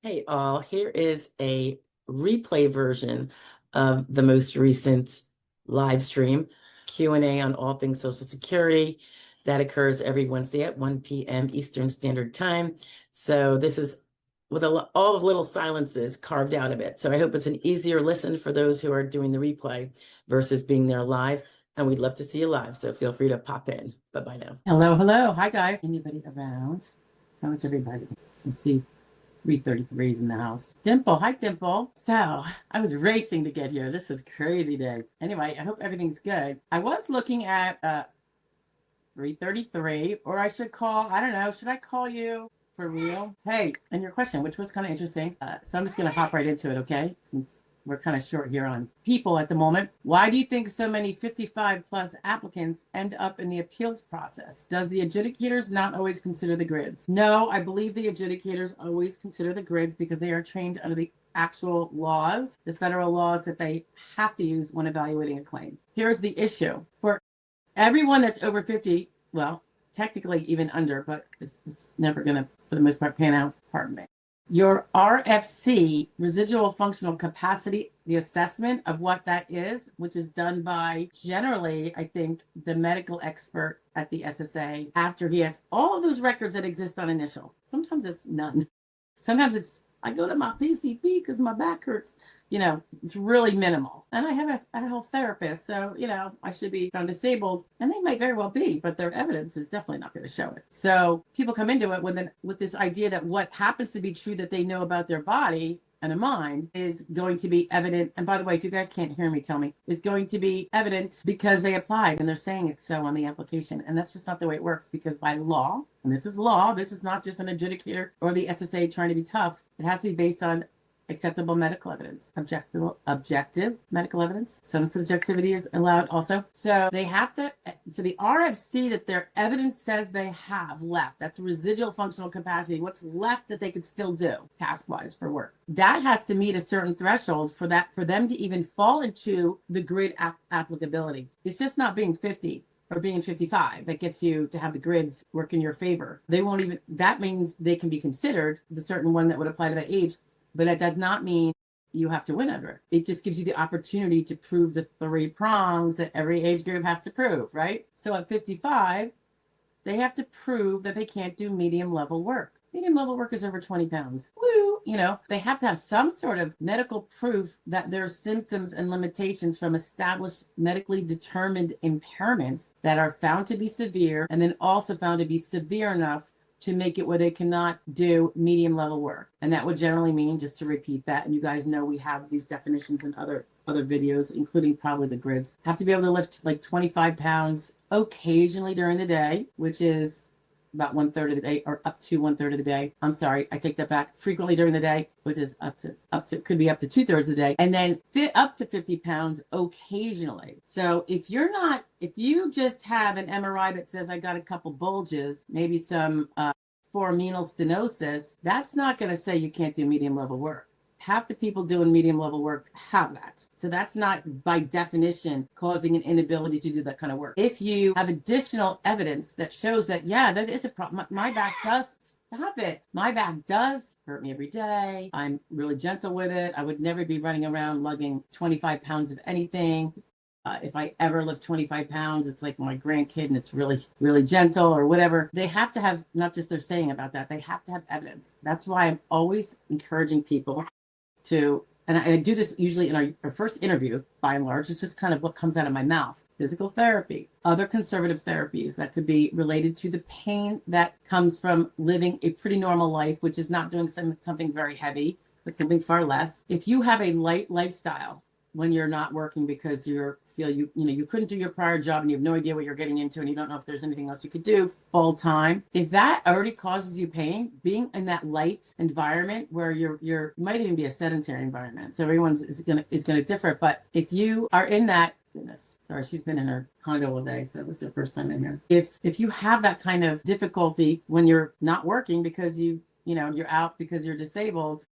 Hey all, here is a replay version of the most recent live stream Q&A on all things Social Security that occurs every Wednesday at 1 p.m. Eastern Standard Time. So this is with all the little silences carved out of it. So I hope it's an easier listen for those who are doing the replay versus being there live. And we'd love to see you live. So feel free to pop in. Bye-bye now. Hello, hello. Hi, guys. Anybody around? How is everybody? Let's see. 333's in the house. Dimple, hi Dimple. So I was racing to get here. This is crazy day. Anyway, I hope everything's good. I was looking at 333, or I should call, I don't know, should I call you for real? Hey, and your question, which was kind of interesting. So I'm just going to hop right into it, okay? Since we're kind of short here on people at the moment. Why do you think so many 55 plus applicants end up in the appeals process? Does the adjudicators not always consider the grids? No, I believe the adjudicators always consider the grids because they are trained under the actual laws, the federal laws that they have to use when evaluating a claim. Here's the issue. For everyone that's over 50, well, technically even under, but it's never going to, for the most part, pan out, pardon me. Your RFC, residual functional capacity, the assessment of what that is, which is done by generally, I think, the medical expert at the SSA after he has all of those records that exist on initial. Sometimes it's none. Sometimes it's, I go to my PCP because my back hurts. It's really minimal. And I have a health therapist, so, I should be found disabled. And they might very well be, but their evidence is definitely not going to show it. So people come into it with this idea that what happens to be true that they know about their body and their mind is going to be evident. And by the way, if you guys can't hear me, tell me, is going to be evident because they applied and they're saying it's so on the application. And that's just not the way it works, because by law, and this is law, this is not just an adjudicator or the SSA trying to be tough. It has to be based on acceptable medical evidence, objective medical evidence. Some subjectivity is allowed also. So they have to, so the RFC that their evidence says they have left, that's residual functional capacity, what's left that they could still do task-wise for work. That has to meet a certain threshold for them to even fall into the grid applicability. It's just not being 50 or being 55 that gets you to have the grids work in your favor. They won't even, that means they can be considered the certain one that would apply to that age. But that does not mean you have to win under it. It just gives you the opportunity to prove the 3 prongs that every age group has to prove, right? So at 55, they have to prove that they can't do medium level work. Medium level work is over 20 pounds. Woo! They have to have some sort of medical proof that their symptoms and limitations from established medically determined impairments that are found to be severe and then also found to be severe enough to make it where they cannot do medium level work. And that would generally mean, just to repeat that, and you guys know we have these definitions in other videos, including probably the grids, have to be able to lift like 25 pounds occasionally during the day, which is about 1/3 of the day, or up to 1/3 of the day. I'm sorry, I take that back. Frequently during the day, which is up to could be up to 2/3 of the day, and then fit up to 50 pounds occasionally. So if you just have an MRI that says I got a couple bulges, maybe some foraminal stenosis, that's not going to say you can't do medium level work. Half the people doing medium level work have that. So that's not by definition causing an inability to do that kind of work. If you have additional evidence that shows that, yeah, that is a problem. My back does, stop it. My back does hurt me every day. I'm really gentle with it. I would never be running around lugging 25 pounds of anything. If I ever lift 25 pounds, it's like my grandkid and it's really, really gentle or whatever. They have to have not just their saying about that, they have to have evidence. That's why I'm always encouraging people to, and I do this usually in our first interview, by and large, it's just kind of what comes out of my mouth. Physical therapy, other conservative therapies that could be related to the pain that comes from living a pretty normal life, which is not doing something very heavy, but something far less. If you have a light lifestyle, when you're not working because you couldn't do your prior job and you have no idea what you're getting into and you don't know if there's anything else you could do full time, if that already causes you pain, being in that light environment where you might even be a sedentary environment, so everyone's is gonna differ, but if you are in that, goodness, sorry, she's been in her condo all day, so this is her first time in here. If you have that kind of difficulty when you're not working because you're out because you're disabled,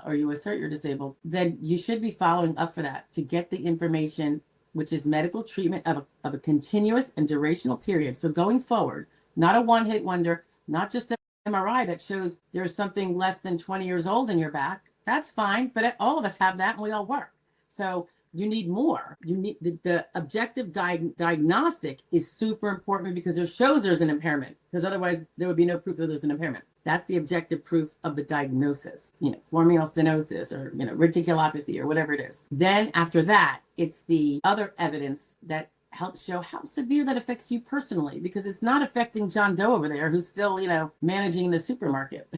or you assert you're disabled, then you should be following up for that to get the information, which is medical treatment of a continuous and durational period. So going forward, not a one-hit wonder, not just MRI that shows there's something less than 20 years old in your back, that's fine. But all of us have that and we all work. So you need more. You need the objective diagnostic is super important because it shows there's an impairment, because otherwise there would be no proof that there's an impairment. That's the objective proof of the diagnosis, formial stenosis or, reticulopathy or whatever it is. Then after that, it's the other evidence that helps show how severe that affects you personally, because it's not affecting John Doe over there who's still, managing the supermarket,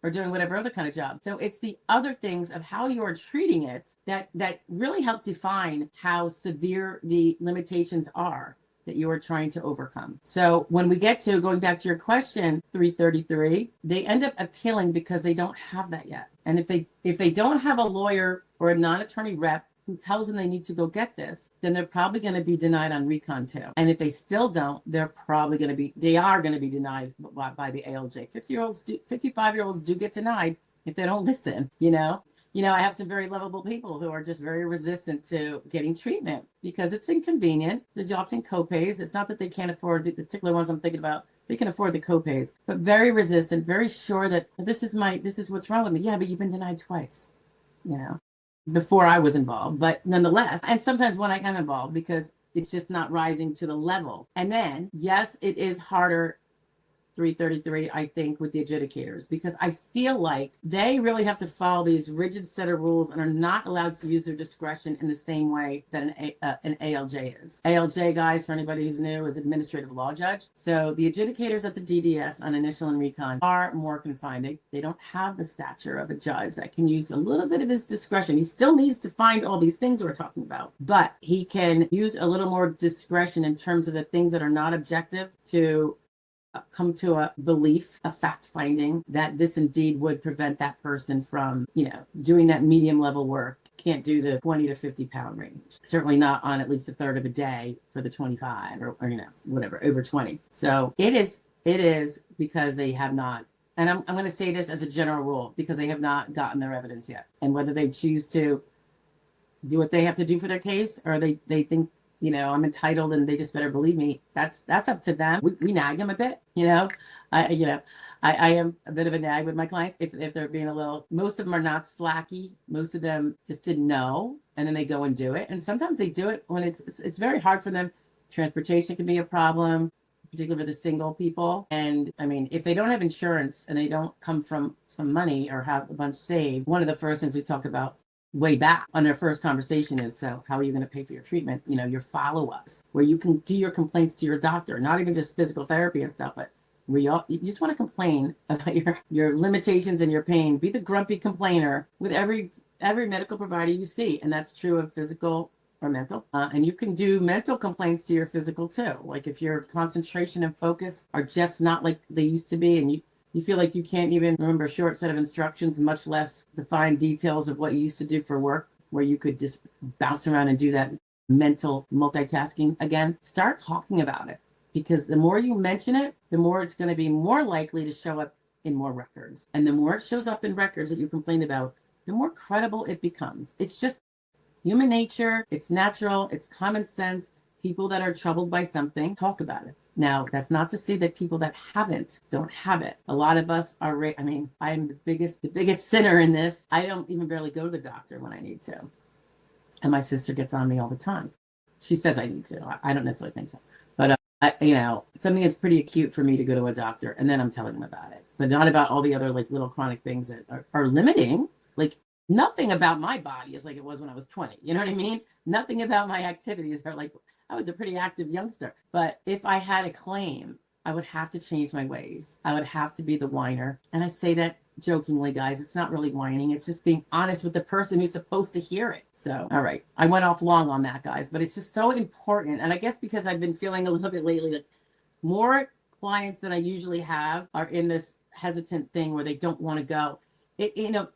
or doing whatever other kind of job. So it's the other things of how you're treating it that really help define how severe the limitations are that you are trying to overcome. So when we get to going back to your question, 333, they end up appealing because they don't have that yet. And if they don't have a lawyer or a non-attorney rep who tells them they need to go get this, then they're probably going to be denied on recon too. And if they still don't, they are going to be denied by the ALJ. 55-year-olds do get denied if they don't listen, I have some very lovable people who are just very resistant to getting treatment because it's inconvenient. There's often copays. It's not that they can't afford the particular ones I'm thinking about. They can afford the copays, but very resistant, very sure that this is what's wrong with me. Yeah, but you've been denied twice, before I was involved, but nonetheless, and sometimes when I am involved because it's just not rising to the level. And then, yes, it is harder, 333, I think, with the adjudicators, because I feel like they really have to follow these rigid set of rules and are not allowed to use their discretion in the same way that an ALJ is. ALJ, guys, for anybody who's new, is administrative law judge. So the adjudicators at the DDS on initial and recon are more confined. They don't have the stature of a judge that can use a little bit of his discretion. He still needs to find all these things we're talking about, but he can use a little more discretion in terms of the things that are not objective to come to a belief, a fact finding that this indeed would prevent that person from, doing that medium level work. Can't do the 20 to 50 pound range. Certainly not on at least a third of a day for the 25 or whatever, over 20. So it is because they have not, and I'm going to say this as a general rule, because they have not gotten their evidence yet. And whether they choose to do what they have to do for their case, or they think, I'm entitled and they just better believe me, that's up to them. We nag them a bit, I am a bit of a nag with my clients if they're being a little, most of them are not slacky. Most of them just didn't know, and then they go and do it. And sometimes they do it when it's very hard for them. Transportation can be a problem, particularly for the single people. And I mean, if they don't have insurance and they don't come from some money or have a bunch saved, one of the first things we talk about way back on their first conversation is, so how are you going to pay for your treatment? Your follow-ups, where you can do your complaints to your doctor, not even just physical therapy and stuff, but where you just want to complain about your limitations and your pain. Be the grumpy complainer with every medical provider you see. And that's true of physical or mental. And you can do mental complaints to your physical too. Like if your concentration and focus are just not like they used to be, and you feel like you can't even remember a short set of instructions, much less define details of what you used to do for work, where you could just bounce around and do that mental multitasking again. Start talking about it, because the more you mention it, the more it's going to be more likely to show up in more records. And the more it shows up in records that you complained about, the more credible it becomes. It's just human nature. It's natural. It's common sense. People that are troubled by something, talk about it. Now, that's not to say that people that don't have it. A lot of us are, I am the biggest sinner in this. I don't even barely go to the doctor when I need to. And my sister gets on me all the time. She says I need to. I don't necessarily think so. But, something that's pretty acute for me to go to a doctor, and then I'm telling them about it. But not about all the other little chronic things that are limiting. Nothing about my body is like it was when I was 20. You know what I mean? Nothing about my activities are like, I was a pretty active youngster. But if I had a claim, I would have to change my ways. I would have to be the whiner. And I say that jokingly, guys. It's not really whining. It's just being honest with the person who's supposed to hear it. So, all right. I went off long on that, guys. But it's just so important. And I guess because I've been feeling a little bit lately, more clients than I usually have are in this hesitant thing where they don't want to go.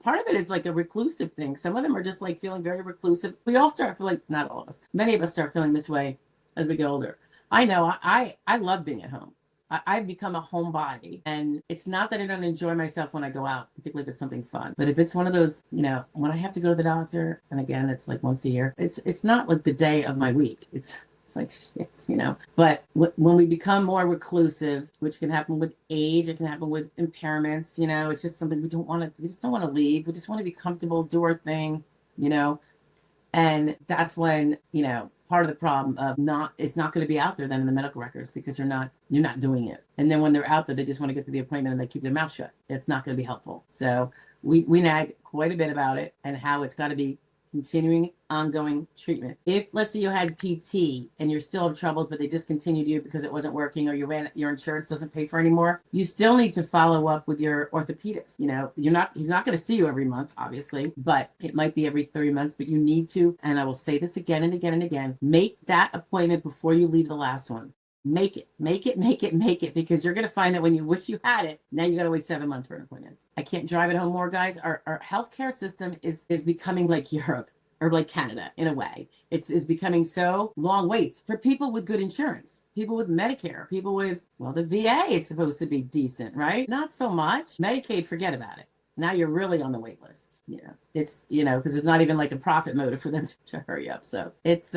Part of it is like a reclusive thing. Some of them are just feeling very reclusive. We all start feeling, not all of us, many of us start feeling this way as we get older. I know I love being at home. I've become a homebody, and it's not that I don't enjoy myself when I go out, particularly if it's something fun. But if it's one of those, when I have to go to the doctor, and again, it's like once a year, it's not like the day of my week. It's It's like shit. But when we become more reclusive, which can happen with age, it can happen with impairments, it's just something we just don't want to leave. We just want to be comfortable, do our thing, you know. And that's when, part of the problem of it's not going to be out there then in the medical records because you're not doing it. And then when they're out there, they just want to get to the appointment and they keep their mouth shut. It's not going to be helpful. So we nag quite a bit about it and how it's got to be continuing ongoing treatment. If let's say you had PT and you're still in troubles, but they discontinued you because it wasn't working or your insurance doesn't pay for anymore, you still need to follow up with your orthopedist. He's not going to see you every month, obviously, but it might be every 3 months, but you need to, and I will say this again and again and again, make that appointment before you leave the last one. Make it, because you're going to find that when you wish you had it, now you got to wait 7 months for an appointment. I can't drive it home more, guys. Our healthcare system is becoming like Europe or like Canada in a way. It's becoming so long waits for people with good insurance, people with Medicare, people with, the VA is supposed to be decent, right? Not so much. Medicaid, forget about it. Now you're really on the wait list. It's, because it's not even like a profit motive for them to hurry up. So it's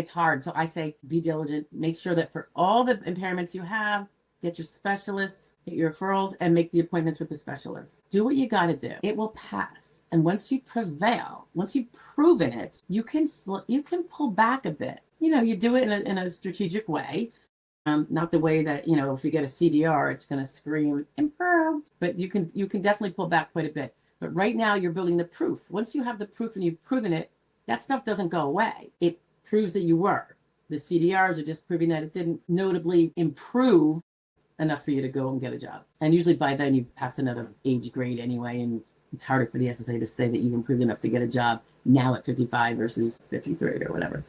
hard. So I say be diligent. Make sure that for all the impairments you have, get your specialists, get your referrals, and make the appointments with the specialists. Do what you got to do. It will pass. And once you prevail, once you've proven it, you can pull back a bit. You do it in a strategic way. Not the way that, if you get a CDR, it's going to scream improved. But you can definitely pull back quite a bit. But right now you're building the proof. Once you have the proof and you've proven it, that stuff doesn't go away. It proves that you were. The CDRs are just proving that it didn't notably improve enough for you to go and get a job. And usually by then you pass another age grade anyway, and it's harder for the SSA to say that you've improved enough to get a job now at 55 versus 53 or whatever.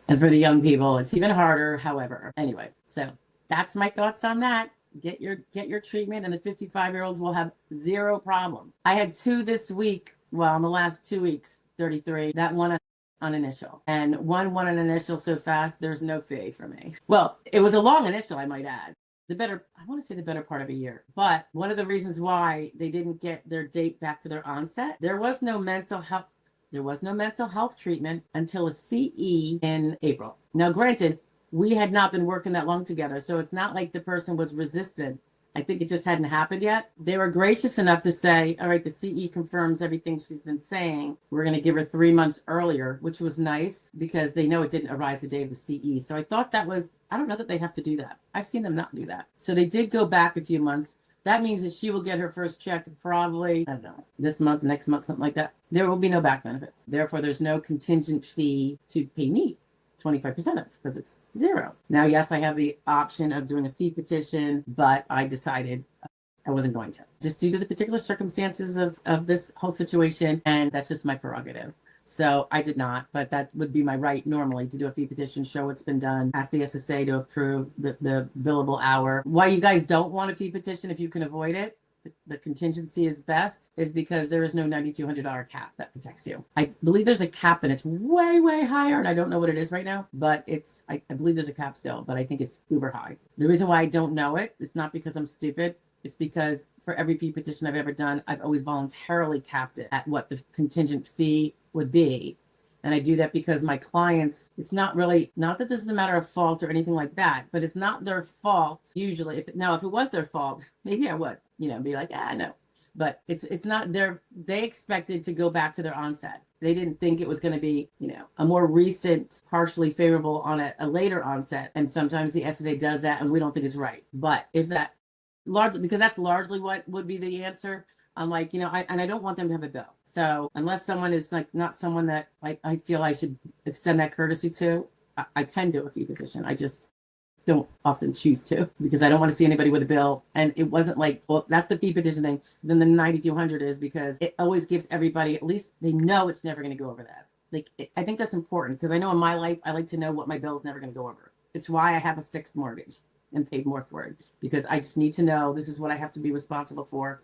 And for the young people, it's even harder, however. Anyway, so that's my thoughts on that. Get your treatment, and the 55-year-olds will have zero problem. I had 2 this week, in the last 2 weeks, 33, that one on initial, and one on initial so fast, there's no fee for me. Well, it was a long initial, I might add. I want to say the better part of a year. But one of the reasons why they didn't get their date back to their onset, there was no mental health treatment until a CE in April. Now, granted, we had not been working that long together, so it's not like the person was resistant. I think it just hadn't happened yet. They were gracious enough to say, all right, the CE confirms everything she's been saying. We're going to give her 3 months earlier, which was nice because they know it didn't arise the day of the CE. So I thought I don't know that they have to do that. I've seen them not do that. So they did go back a few months. That means that she will get her first check probably, I don't know, this month, next month, something like that. There will be no back benefits. Therefore, there's no contingent fee to pay me 25% of, because it's 0. Now, yes, I have the option of doing a fee petition, but I decided I wasn't going to, just due to the particular circumstances of this whole situation, and that's just my prerogative. So I did not, but that would be my right normally to do a fee petition, show what's been done, ask the SSA to approve the billable hour. Why you guys don't want a fee petition if you can avoid it, the contingency is best, is because there is no $9,200 cap that protects you. I believe there's a cap and it's way, way higher, and I don't know what it is right now, but I believe there's a cap still, but I think it's uber high. The reason why I don't know it is not because I'm stupid. It's because for every fee petition I've ever done, I've always voluntarily capped it at what the contingent fee would be. And I do that because my clients, it's not that this is a matter of fault or anything like that, but it's not their fault usually. If it was their fault, maybe I would, be like, no. But it's not they expected to go back to their onset. They didn't think it was going to be, a more recent, partially favorable on a later onset. And sometimes the SSA does that and we don't think it's right. But if that because that's largely what would be the answer. I'm like, I don't want them to have a bill. So unless someone is like not someone that I feel I should extend that courtesy to, I can do a fee petition. I just don't often choose to because I don't want to see anybody with a bill. And it wasn't like, well, that's the fee petition thing. Then the 9,200 is because it always gives everybody, at least they know it's never going to go over that. I think that's important because I know in my life, I like to know what my bill is never going to go over. It's why I have a fixed mortgage and paid more for it, because I just need to know this is what I have to be responsible for,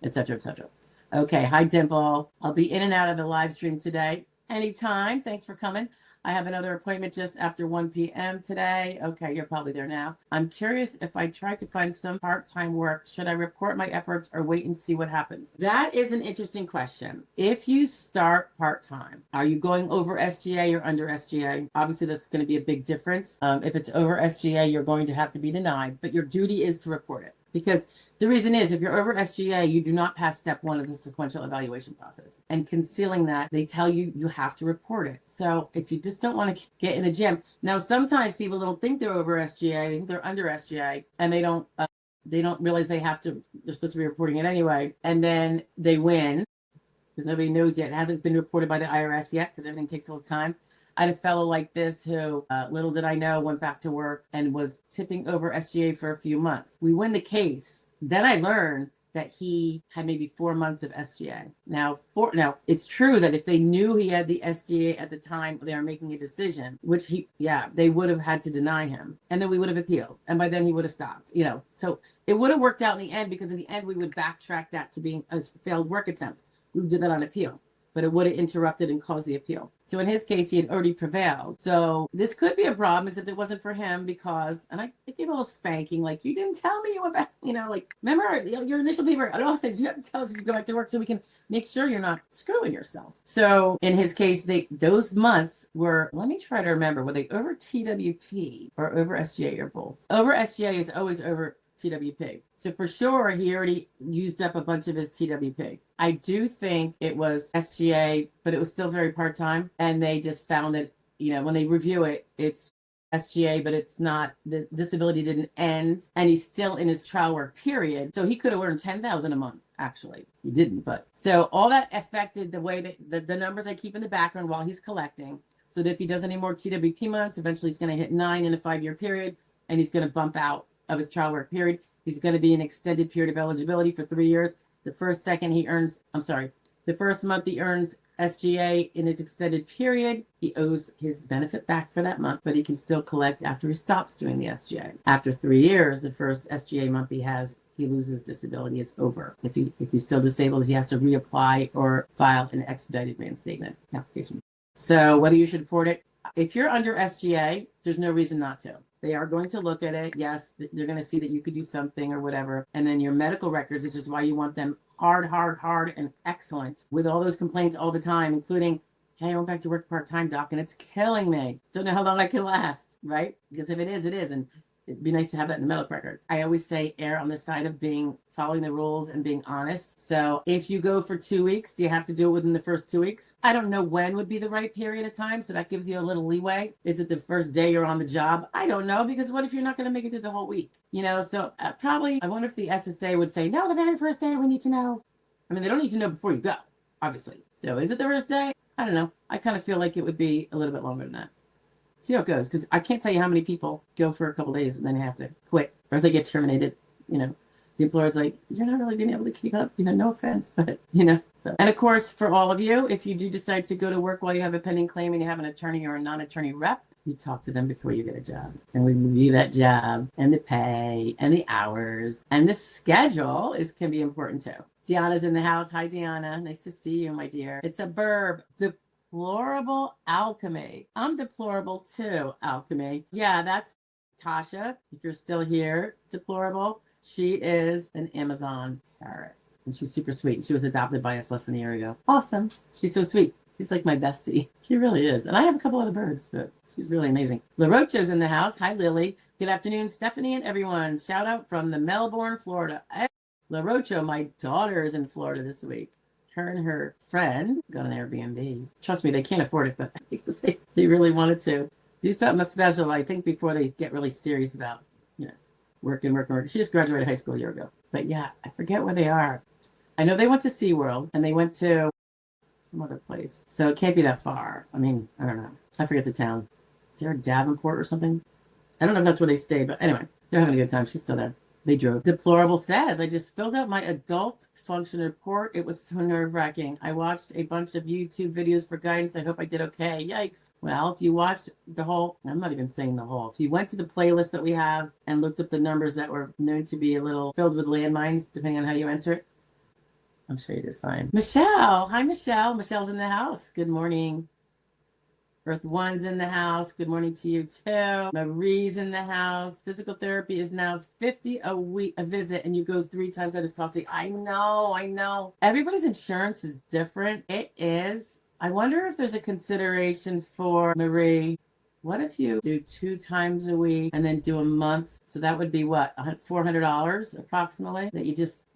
etc., etc. Okay, hi Dimple. I'll be in and out of the live stream today. Anytime. Thanks for coming. I have another appointment just after 1 p.m. today. Okay, you're probably there now. I'm curious, if I try to find some part-time work, should I report my efforts or wait and see what happens? That is an interesting question. If you start part-time, are you going over SGA or under SGA? Obviously, that's going to be a big difference. If it's over SGA, you're going to have to be denied, but your duty is to report it. Because the reason is, if you're over SGA, you do not pass step 1 of the sequential evaluation process. And concealing that, they tell you you have to report it. So if you just don't want to get in a gym. Now, sometimes people don't think they're over SGA, they think they're under SGA, and they don't realize they're supposed to be reporting it anyway. And then they win because nobody knows yet. It hasn't been reported by the IRS yet because everything takes a little time. I had a fellow like this who, little did I know, went back to work and was tipping over SGA for a few months. We win the case. Then I learned that he had maybe 4 months of SGA. Now, it's true that if they knew he had the SGA at the time they were making a decision, which they would have had to deny him. And then we would have appealed. And by then he would have stopped, So it would have worked out in the end, because in the end we would backtrack that to being a failed work attempt. We did that on appeal, but it would have interrupted and caused the appeal. So in his case, he had already prevailed. So this could be a problem, except it wasn't for him because, and I gave a little spanking, like, you didn't tell me you went back, remember your initial paper, I don't know, you have to tell us if you go back to work so we can make sure you're not screwing yourself. So in his case, those months were, let me try to remember, were they over TWP or over SGA or both? Over SGA is always over TWP. So for sure, he already used up a bunch of his TWP. I do think it was SGA, but it was still very part-time. And they just found that, when they review it, it's SGA, but it's not, the disability didn't end, and he's still in his trial work period. So he could have earned $10,000 a month. Actually, he didn't, but so all that affected the way that the numbers I keep in the background while he's collecting. So that if he does any more TWP months, eventually he's going to hit 9 in a 5-year period, and he's going to bump out of his trial work period. He's going to be an extended period of eligibility for 3 years. The first month he earns SGA in his extended period, he owes his benefit back for that month, but he can still collect after he stops doing the SGA. After 3 years, the first SGA month he loses disability. It's over. If he's still disabled, he has to reapply or file an expedited reinstatement application. So whether you should report it, if you're under SGA, there's no reason not to. They are going to look at it. Yes, they're going to see that you could do something or whatever. And then your medical records, which is why you want them hard, and excellent, with all those complaints all the time, including, hey, I went back to work part-time, doc, and it's killing me. Don't know how long I can last, right? Because if it is, it is. And it'd be nice to have that in the medical record. I always say err on the side of following the rules and being honest. So if you go for 2 weeks, do you have to do it within the first 2 weeks? I don't know when would be the right period of time, so that gives you a little leeway. Is it the first day you're on the job? I don't know, because what if you're not going to make it through the whole week? So probably, I wonder if the SSA would say, no, the very first day we need to know. I mean, they don't need to know before you go, obviously. So is it the first day? I don't know. I kind of feel like it would be a little bit longer than that. See how it goes, because I can't tell you how many people go for a couple days and then have to quit, or they get terminated. The employer's like, you're not really being able to keep up. No offense, but So. And of course, for all of you, if you do decide to go to work while you have a pending claim and you have an attorney or a non-attorney rep, you talk to them before you get a job, and we review that job and the pay and the hours, and the schedule can be important too. Deanna's in the house. Hi, Deanna. Nice to see you, my dear. It's a verb. Deplorable alchemy. I'm deplorable too, alchemy. Yeah, that's Tasha. If you're still here, deplorable. She is an Amazon parrot, and she's super sweet. She was adopted by us less than a year ago. Awesome. She's so sweet. She's like my bestie. She really is. And I have a couple other birds, but she's really amazing. LaRocho's in the house. Hi, Lily. Good afternoon, Stephanie and everyone. Shout out from the Melbourne, Florida. LaRocho, my daughter is in Florida this week. Her and her friend got an Airbnb. Trust me, they can't afford it, but because they really wanted to do something special, I think, before they get really serious about, working. She just graduated high school a year ago. But yeah, I forget where they are. I know they went to SeaWorld, and they went to some other place. So it can't be that far. I mean, I don't know. I forget the town. Is there a Davenport or something? I don't know if that's where they stay, but anyway, they're having a good time. She's still there. They drove. Deplorable says, I just filled out my adult function report. It was so nerve-wracking. I watched a bunch of YouTube videos for guidance. I hope I did okay. Yikes. Well, if you watched the whole, I'm not even saying the whole. If you went to the playlist that we have and looked up the numbers that were known to be a little filled with landmines, depending on how you answer it, I'm sure you did fine. Michelle. Hi, Michelle. Michelle's in the house. Good morning. Earth One's in the house. Good morning to you too. Marie's in the house. Physical therapy is now $50 a visit, and you go 3 times that is costly. I know. Everybody's insurance is different. It is. I wonder if there's a consideration for Marie. What if you do 2 times a week and then do a month? So that would be what, $400 approximately that you just,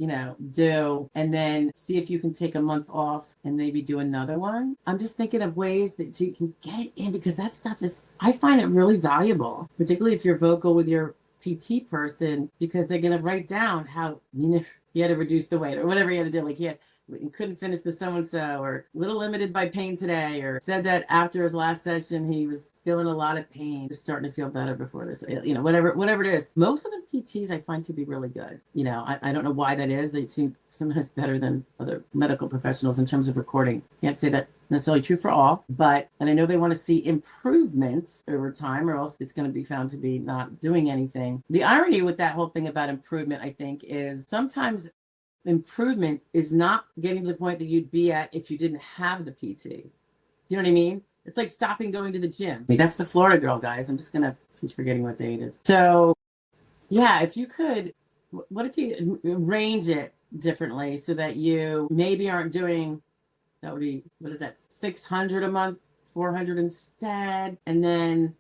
do, and then see if you can take a month off and maybe do another one. I'm just thinking of ways that you can get it in, because that stuff I find it really valuable, particularly if you're vocal with your PT person, because they're going to write down how, you had to reduce the weight or whatever you had to do. Like, you couldn't finish the so-and-so, or a little limited by pain today, or said that after his last session he was feeling a lot of pain, just starting to feel better before this, whatever it is. Most of the PTs I find to be really good. I don't know why that is. They seem sometimes better than other medical professionals in terms of recording. Can't say that necessarily true for all, and I know they want to see improvements over time, or else it's going to be found to be not doing anything. The irony with that whole thing about improvement, I think, is sometimes improvement is not getting to the point that you'd be at if you didn't have the PT. Do you know what I mean? It's like stopping going to the gym. That's the Florida girl, guys. I'm just gonna, she's forgetting what day it is. So yeah, if you could, what if you arrange it differently so that you maybe aren't doing, that would be, what is that, 600 a month, 400 instead, and then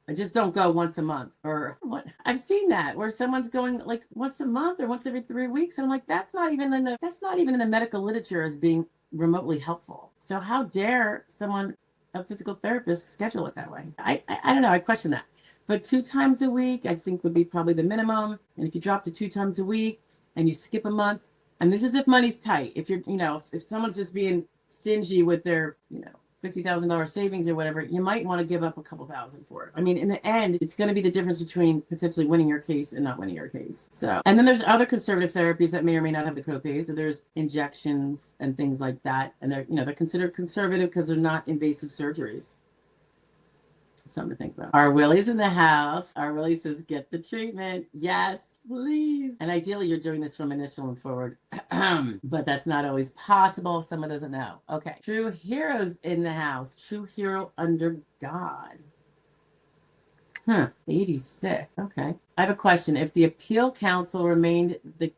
I just don't go once a month, or what? I've seen that where someone's going like once a month or once every 3 weeks. And I'm like, that's not even in the medical literature as being remotely helpful. So how dare a physical therapist, schedule it that way? I don't know. I question that. But 2 times a week, I think, would be probably the minimum. And if you drop to 2 times a week and you skip a month, and this is if money's tight. If you're, if someone's just being stingy with their, $50,000 savings or whatever, you might want to give up a couple thousand for it. I mean, in the end, it's going to be the difference between potentially winning your case and not winning your case. So, and then there's other conservative therapies that may or may not have the copays. So there's injections and things like that. And they're considered conservative because they're not invasive surgeries. Something to think about. Our Willie's in the house. Our Willie says, get the treatment. Yes, please. And ideally, you're doing this from initial and forward. But that's not always possible. Someone doesn't know. Okay. True heroes in the house. True hero under God. 86. Okay. I have a question. If the appeal council remanded the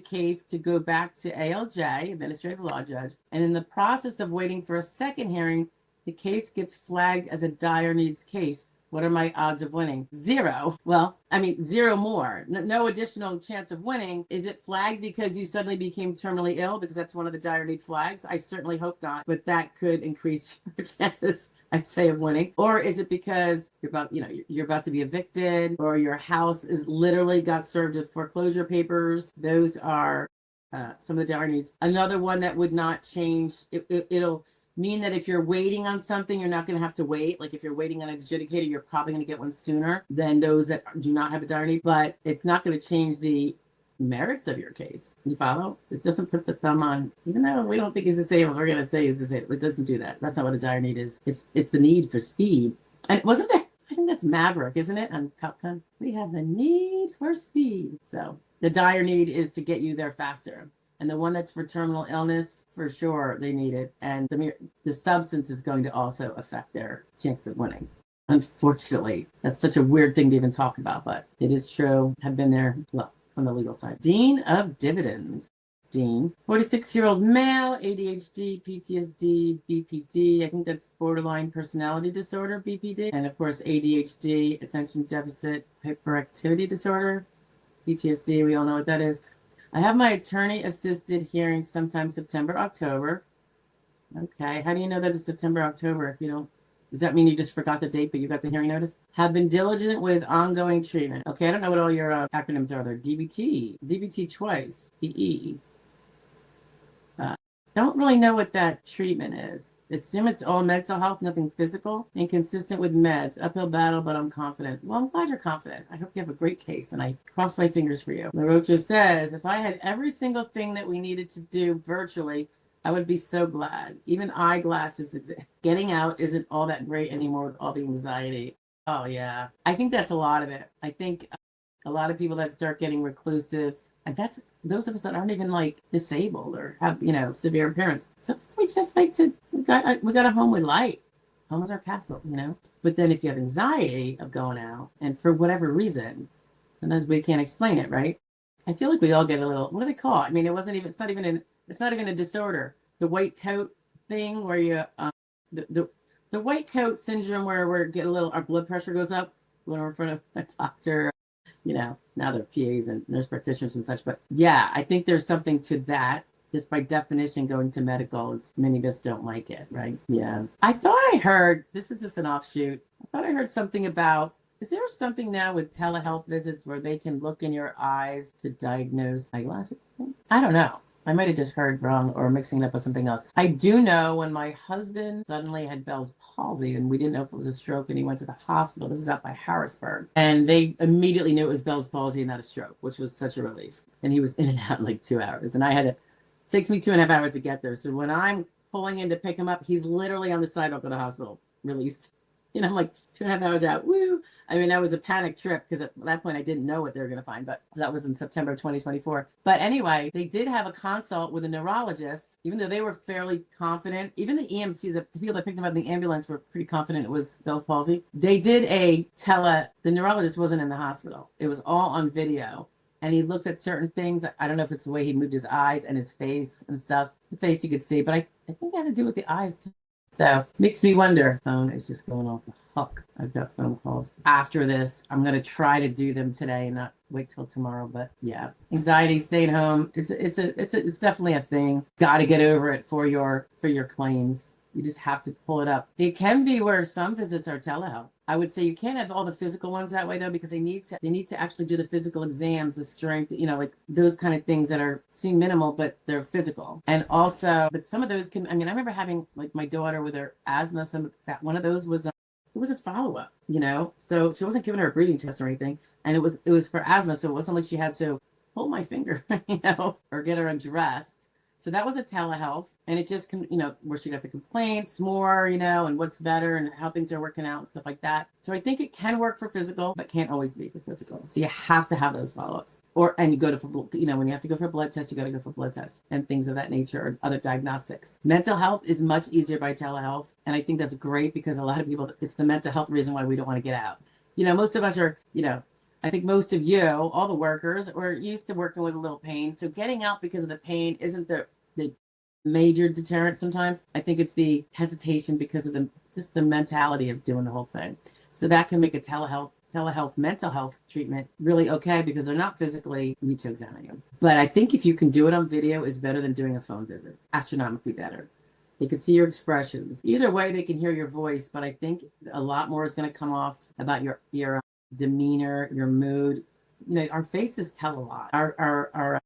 case to go back to ALJ, administrative law judge, and in the process of waiting for a second hearing, the case gets flagged as a dire needs case, what are my odds of winning? 0. Well, I mean, 0 more. No additional chance of winning. Is it flagged because you suddenly became terminally ill? Because that's one of the dire need flags. I certainly hope not, but that could increase your chances, I'd say, of winning. Or is it because you're about to be evicted, or your house is literally got served with foreclosure papers? Those are some of the dire needs. Another one that would not change. It'll mean that if you're waiting on something, you're not going to have to wait. Like if you're waiting on an adjudicator, you're probably going to get one sooner than those that do not have a dire need. But it's not going to change the merits of your case. You follow? It doesn't put the thumb on, even though we don't think he's disabled, we're going to say he's disabled. It doesn't do that. That's not what a dire need is. It's the need for speed. And wasn't that, I think that's Maverick, isn't it? On Top Gun. We have the need for speed. So the dire need is to get you there faster. And the one that's for terminal illness, for sure, they need it. And the substance is going to also affect their chances of winning. Unfortunately, that's such a weird thing to even talk about, but it is true. Have been there, well, on the legal side. Dean of Dividends. Dean, 46-year-old male, ADHD, PTSD, BPD. I think that's borderline personality disorder, BPD. And of course, ADHD, attention deficit hyperactivity disorder, PTSD. We all know what that is. I have my attorney-assisted hearing sometime September, October. Okay. How do you know that it's September, October if you don't? Does that mean you just forgot the date, but you got the hearing notice? Have been diligent with ongoing treatment. Okay. I don't know what all your acronyms are there. DBT twice, PE. Don't really know what that treatment is. Assume it's all mental health, nothing physical, and consistent with meds. Uphill battle, but I'm confident. Well, I'm glad you're confident. I hope you have a great case, and I cross my fingers for you. LaRocha says, if I had every single thing that we needed to do virtually, I would be so glad. Even eyeglasses. Getting out isn't all that great anymore with all the anxiety. Oh, yeah. I think that's a lot of it. I think a lot of people that start getting reclusive, and that's those of us that aren't even like disabled or have, severe impairments. Sometimes we just like to, we got a home we like. Home is our castle. But then if you have anxiety of going out and for whatever reason, sometimes we can't explain it, right? I feel like we all get a little, what do they call it? I mean, it's not even a disorder. The white coat thing where the white coat syndrome where our blood pressure goes up when we're in front of a doctor, now they're PAs and nurse practitioners and such. But yeah, I think there's something to that. Just by definition, going to medical, many of us don't like it, right? Yeah. I thought I heard, this is just an offshoot. I thought I heard something about, is there something now with telehealth visits where they can look in your eyes to diagnose eyeglasses? I don't know. I might have just heard wrong or mixing it up with something else. I do know when my husband suddenly had Bell's palsy and we didn't know if it was a stroke and he went to the hospital. This is up by Harrisburg. And they immediately knew it was Bell's palsy and not a stroke, which was such a relief. And he was in and out in like 2 hours. And it takes me 2.5 hours to get there. So when I'm pulling in to pick him up, he's literally on the sidewalk of the hospital, released. I'm like 2.5 hours out. Woo! I mean, that was a panic trip because at that point I didn't know what they were going to find, but that was in September of 2024. But anyway, they did have a consult with a neurologist, even though they were fairly confident. Even the EMT, the people that picked them up in the ambulance were pretty confident it was Bell's palsy. They did the neurologist wasn't in the hospital. It was all on video. And he looked at certain things. I don't know if it's the way he moved his eyes and his face and stuff. The face you could see, but I think it had to do with the eyes too. So makes me wonder. Phone is just going off the hook. I've got phone calls after this. I'm gonna try to do them today and not wait till tomorrow. But yeah, anxiety, staying home. It's definitely a thing. Got to get over it for your claims. You just have to pull it up. It can be where some visits are telehealth. I would say you can't have all the physical ones that way though, because they need to actually do the physical exams, the strength, like those kind of things that seem minimal, but they're physical. And also, but some of those I remember having like my daughter with her asthma, one of those was, it was a follow-up, so she wasn't giving her a breathing test or anything. And it was for asthma. So it wasn't like she had to hold my finger, or get her undressed. So that was a telehealth, and it just where she got the complaints more, and what's better and how things are working out and stuff like that. So I think it can work for physical, but can't always be for physical. So you have to have those follow-ups, and you go to, when you have to go for a blood test, you got to go for blood tests and things of that nature, or other diagnostics. Mental health is much easier by telehealth, and I think that's great because a lot of people, it's the mental health reason why we don't want to get out. Most of us are, I think most of you, all the workers, are used to working with a little pain. So getting out because of the pain isn't the major deterrent sometimes. I think it's the hesitation because of the mentality of doing the whole thing. So that can make a telehealth mental health treatment really okay because they're not physically need to examine you. But I think if you can do it on video is better than doing a phone visit. Astronomically better. They can see your expressions. Either way, they can hear your voice, but I think a lot more is going to come off about your demeanor, your mood. Our faces tell a lot. Our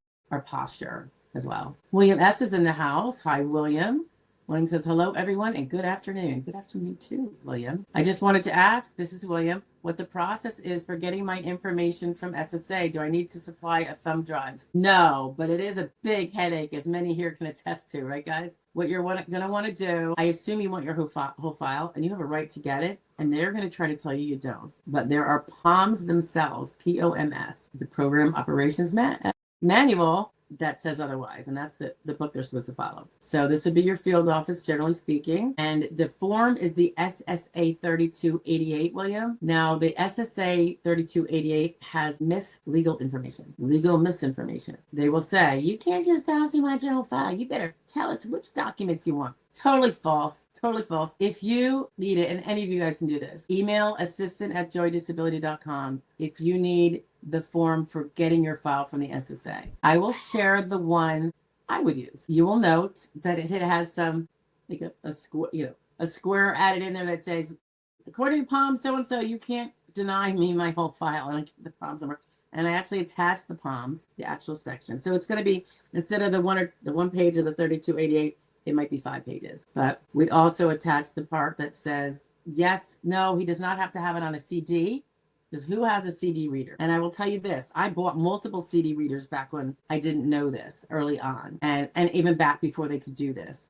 posture as well. William S. is in the house. Hi, William. William says, hello, everyone, and good afternoon. Good afternoon, too, William. I just wanted to ask, this is William, what the process is for getting my information from SSA. Do I need to supply a thumb drive? No, but it is a big headache, as many here can attest to, right, guys? What you're going to want to do, I assume you want your whole file, and you have a right to get it, and they're going to try to tell you don't. But there are POMs themselves, POMS, the Program Operations Manual, that says otherwise, and that's the book they're supposed to follow. So this would be your field office, generally speaking, and the form is the SSA 3288, William. Now, the SSA 3288 has legal misinformation. They will say, you can't just tell us you want your whole file. You better tell us which documents you want. Totally false. Totally false. If you need it, and any of you guys can do this, email assistant@joydisability.com if you need the form for getting your file from the SSA. I will share the one I would use. You will note that it has some, like a square added in there that says, according to POM so-and-so, you can't deny me my whole file. And I get the POMs number. And I actually attached the POMs, the actual section. So it's going to be, instead of the one page of the 3288, it might be 5 pages. But we also attached the part that says, yes, no, he does not have to have it on a CD. Because who has a CD reader? And I will tell you this, I bought multiple CD readers back when I didn't know this early on. And even back before they could do this.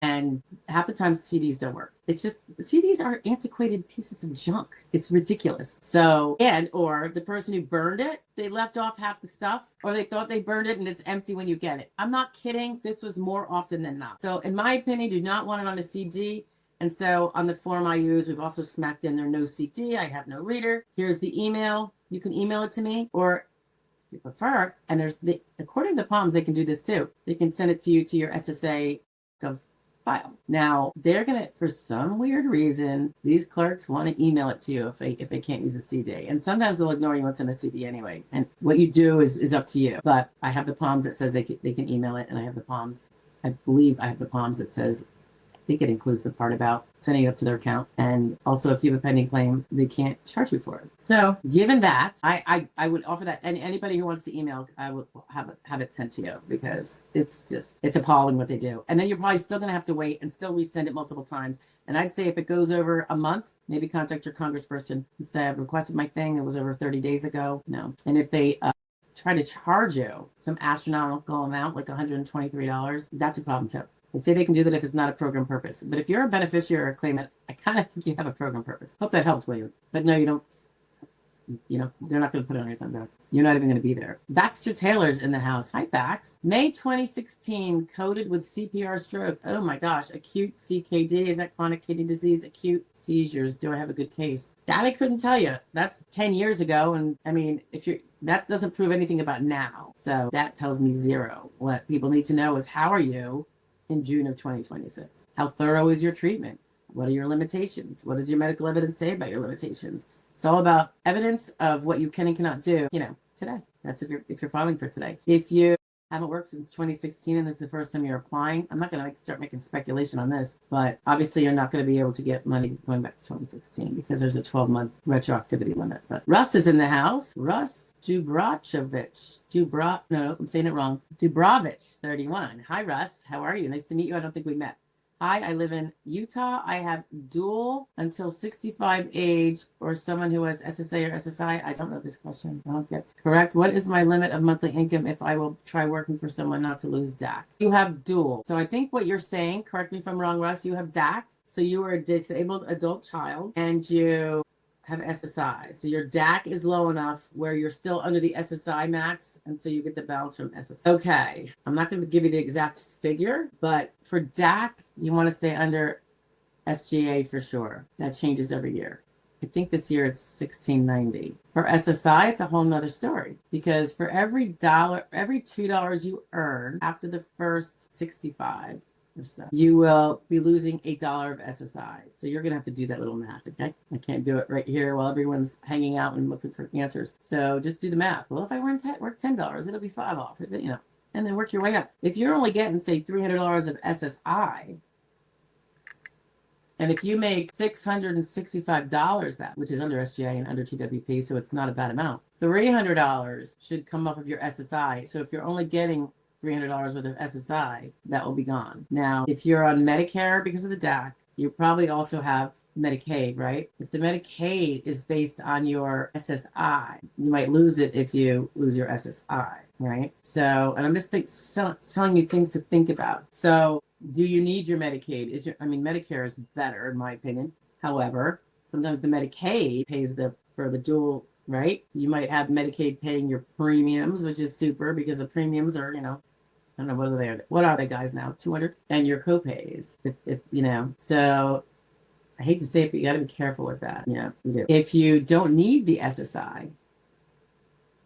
And half the time CDs don't work. It's just CDs are antiquated pieces of junk. It's ridiculous. So, or the person who burned it, they left off half the stuff, or they thought they burned it and it's empty when you get it. I'm not kidding. This was more often than not. So in my opinion, do not want it on a CD. And so on the form I use, we've also smacked in there no CD. I have no reader. Here's the email. You can email it to me, or if you prefer, and according to Palms, they can do this too. They can send it to you to your SSA gov file. Now they're gonna, for some weird reason, these clerks want to email it to you if they can't use a CD, and sometimes they'll ignore you what's in a CD anyway. And what you do is up to you. But I have the Palms that says they can email it, and I have the Palms. I believe I have the Palms that says, I think it includes the part about sending it up to their account. And also, if you have a pending claim, they can't charge you for it. So given that, I would offer that. And anybody who wants to email, I would have it sent to you, because it's appalling what they do. And then you're probably still going to have to wait and still resend it multiple times. And I'd say if it goes over a month, maybe contact your congressperson and say, I've requested my thing. It was over 30 days ago. No. And if they try to charge you some astronomical amount, like $123, that's a problem too. They say they can do that if it's not a program purpose. But if you're a beneficiary or a claimant, I kind of think you have a program purpose. Hope that helps, William. But no, you don't. They're not going to put it on your thumb back. You're not even going to be there. Baxter Taylor's in the house. Hi, Bax. May 2016, coded with CPR stroke. Oh my gosh. Acute CKD. Is that chronic kidney disease? Acute seizures. Do I have a good case? That I couldn't tell you. That's 10 years ago. And I mean, that doesn't prove anything about now. So that tells me zero. What people need to know is, how are you in June of 2026? How thorough is your treatment? What are your limitations? What does your medical evidence say about your limitations? It's all about evidence of what you can and cannot do, today. That's if you're filing for today. If you haven't worked since 2016 and this is the first time you're applying, I'm not going to start making speculation on this, but obviously you're not going to be able to get money going back to 2016 because there's a 12-month retroactivity limit. But Russ is in the house. Russ Dubravich. No, I'm saying it wrong. Dubravich, 31. Hi, Russ. How are you? Nice to meet you. I don't think we met. Hi, I live in Utah. I have dual until 65 age, or someone who has SSA or SSI. I don't know this question. I don't get correct. What is my limit of monthly income if I will try working for someone not to lose DAC? You have dual. So I think what you're saying, correct me if I'm wrong, Russ, you have DAC. So you are a disabled adult child and you have SSI. So your DAC is low enough where you're still under the SSI max, and so you get the balance from SSI. Okay, I'm not going to give you the exact figure, but for DAC, you want to stay under SGA for sure. That changes every year. I think this year it's $16.90. For SSI, it's a whole nother story, because for every $2 you earn after the first 65, so you will be losing $8 of SSI. So you're going to have to do that little math, okay? I can't do it right here while everyone's hanging out and looking for answers. So just do the math. Well, if I work $10, it'll be $5 off, and then work your way up. If you're only getting, say, $300 of SSI, and if you make $665, which is under SGA and under TWP, so it's not a bad amount, $300 should come off of your SSI. So if you're only getting $300 worth of SSI, that will be gone. Now, if you're on Medicare because of the DAC, you probably also have Medicaid, right? If the Medicaid is based on your SSI, you might lose it if you lose your SSI, right? So, and I'm just telling you things to think about. So, do you need your Medicaid? Medicare is better in my opinion. However, sometimes the Medicaid pays for the dual, right? You might have Medicaid paying your premiums, which is super, because the premiums are, I don't know, what are they guys now? 200, and your copays, if so I hate to say it, but you got to be careful with that. You do. If you don't need the SSI,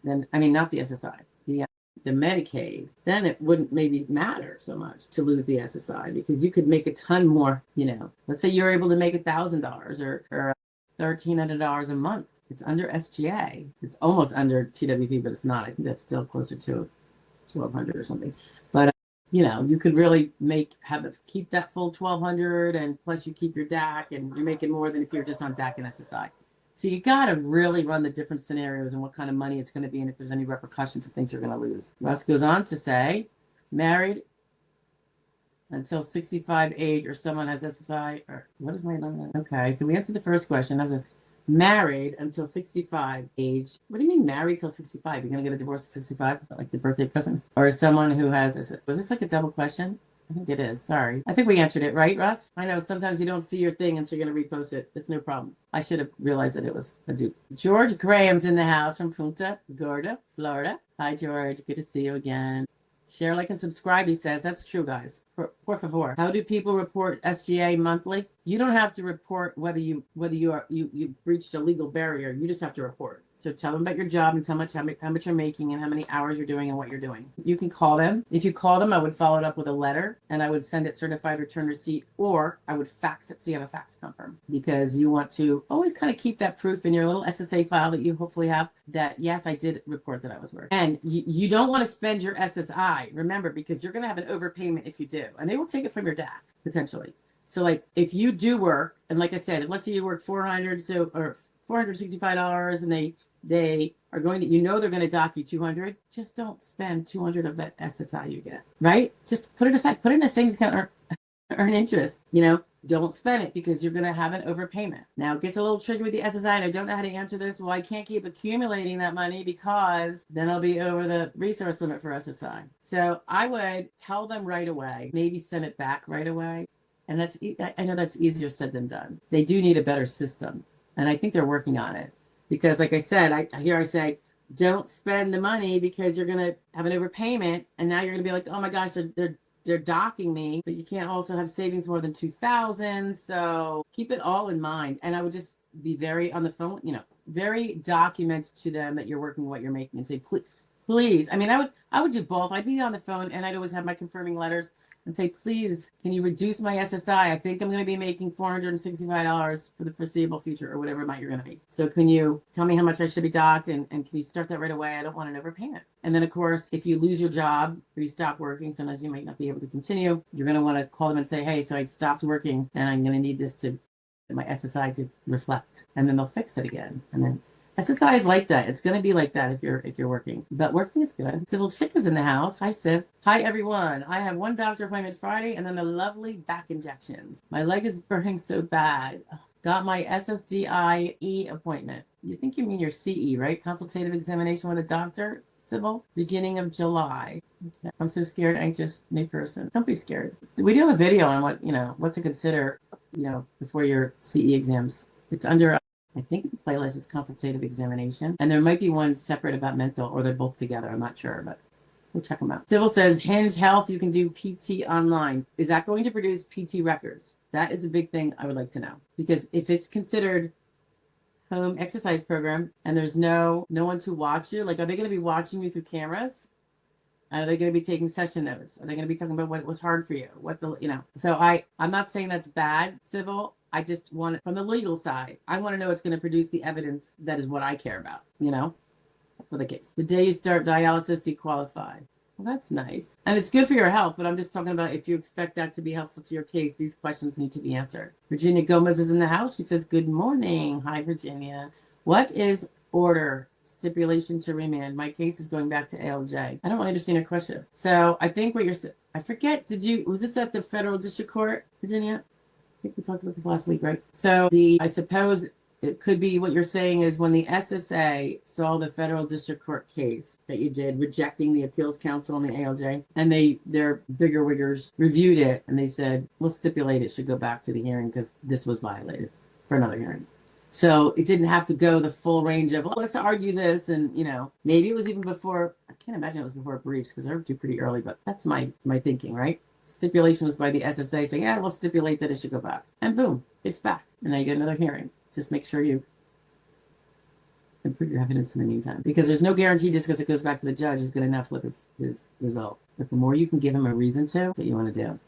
then, not the SSI, the Medicaid, then it wouldn't maybe matter so much to lose the SSI, because you could make a ton more, let's say you're able to make $1,000 or $1,300 a month. It's under SGA. It's almost under TWP, but it's not. I think that's still closer to 1,200 or something. But you could really keep that full 1,200, and plus you keep your DAC, and you're making more than if you're just on DAC and SSI. So you got to really run the different scenarios and what kind of money it's going to be, and if there's any repercussions of things you're going to lose. Russ goes on to say, married until 65 age, or someone has SSI, or what is my limit? Okay, so we answered the first question. I was married until 65 age. What do you mean married till 65? You're going to get a divorce at 65, like the birthday present? Or someone who has, was this like a double question? I think it is. Sorry. I think we answered it, right, Russ? I know sometimes you don't see your thing and so you're going to repost it. It's no problem. I should have realized that it was a dupe. George Graham's in the house from Punta Gorda, Florida. Hi, George. Good to see you again. Share, like, and subscribe, he says. That's true, guys. Por favor. How do people report SGA monthly? You don't have to report whether you breached a legal barrier. You just have to report. So tell them about your job and how much you're making and how many hours you're doing and what you're doing. You can call them. If you call them, I would follow it up with a letter and I would send it certified return receipt, or I would fax it so you have a fax confirm, because you want to always kind of keep that proof in your little SSA file that you hopefully have that, yes, I did report that I was working. And you don't want to spend your SSI, remember, because you're going to have an overpayment if you do, and they will take it from your DAC potentially. So like if you do work, and like I said, let's say you work $465 and they are going to, they're going to dock you 200. Just don't spend 200 of that SSI you get, right? Just put it aside, put it in a savings account or earn interest, don't spend it because you're going to have an overpayment. Now it gets a little tricky with the SSI and I don't know how to answer this. Well, I can't keep accumulating that money because then I'll be over the resource limit for SSI. So I would tell them right away, maybe send it back right away. And I know that's easier said than done. They do need a better system. And I think they're working on it. Because like I said, I say, don't spend the money because you're going to have an overpayment. And now you're going to be like, oh my gosh, they're docking me, but you can't also have savings more than 2,000. So keep it all in mind. And I would just be very on the phone, very document to them that you're working what you're making and say, please. I mean, I would do both. I'd be on the phone and I'd always have my confirming letters and say, please, can you reduce my SSI? I think I'm going to be making $465 for the foreseeable future or whatever amount you're going to make. So can you tell me how much I should be docked and can you start that right away? I don't want an overpayment. And then, of course, if you lose your job or you stop working, sometimes you might not be able to continue. You're going to want to call them and say, hey, so I stopped working and I'm going to need my SSI to reflect. And then they'll fix it again. And then SSI is like that. It's going to be like that if you're working. But working is good. Sybil Chick is in the house. Hi, Sib. Hi, everyone. I have one doctor appointment Friday and then the lovely back injections. My leg is burning so bad. Got my SSDI appointment. You think you mean your CE, right? Consultative examination with a doctor, Sybil? Beginning of July. Okay. I'm so scared, anxious, new person. Don't be scared. We do have a video on what to consider, before your CE exams. It's under, I think the playlist is consultative examination. And there might be one separate about mental, or they're both together. I'm not sure, but we'll check them out. Sybil says, Hinge Health, you can do PT online. Is that going to produce PT records? That is a big thing I would like to know. Because if it's considered home exercise program and there's no one to watch you, like, are they going to be watching you through cameras? Are they going to be taking session notes? Are they going to be talking about what was hard for you? So I'm not saying that's bad, Sybil. I just want it from the legal side. I want to know it's going to produce the evidence that is what I care about, for the case. The day you start dialysis, you qualify. Well, that's nice. And it's good for your health, but I'm just talking about if you expect that to be helpful to your case, these questions need to be answered. Virginia Gomez is in the house. She says, good morning. Hi, Virginia. What is order stipulation to remand? My case is going back to ALJ. I don't really understand your question. So I think I forget, was this at the federal district court, Virginia? I think we talked about this last week, right? So I suppose it could be what you're saying is when the SSA saw the federal district court case that you did rejecting the appeals council and the ALJ, and their bigger wiggers reviewed it and they said, we'll stipulate it should go back to the hearing because this was violated for another hearing. So it didn't have to go the full range of, let's argue this. And, maybe it was even before, I can't imagine it was before briefs because they're due pretty early, but that's my thinking, right? Stipulation was by the SSA saying, yeah, we'll stipulate that it should go back. And boom, it's back. And now you get another hearing. Just make sure you improve your evidence in the meantime. Because there's no guarantee just because it goes back to the judge is going to now flip his result. But the more you can give him a reason to, that's what you want to do.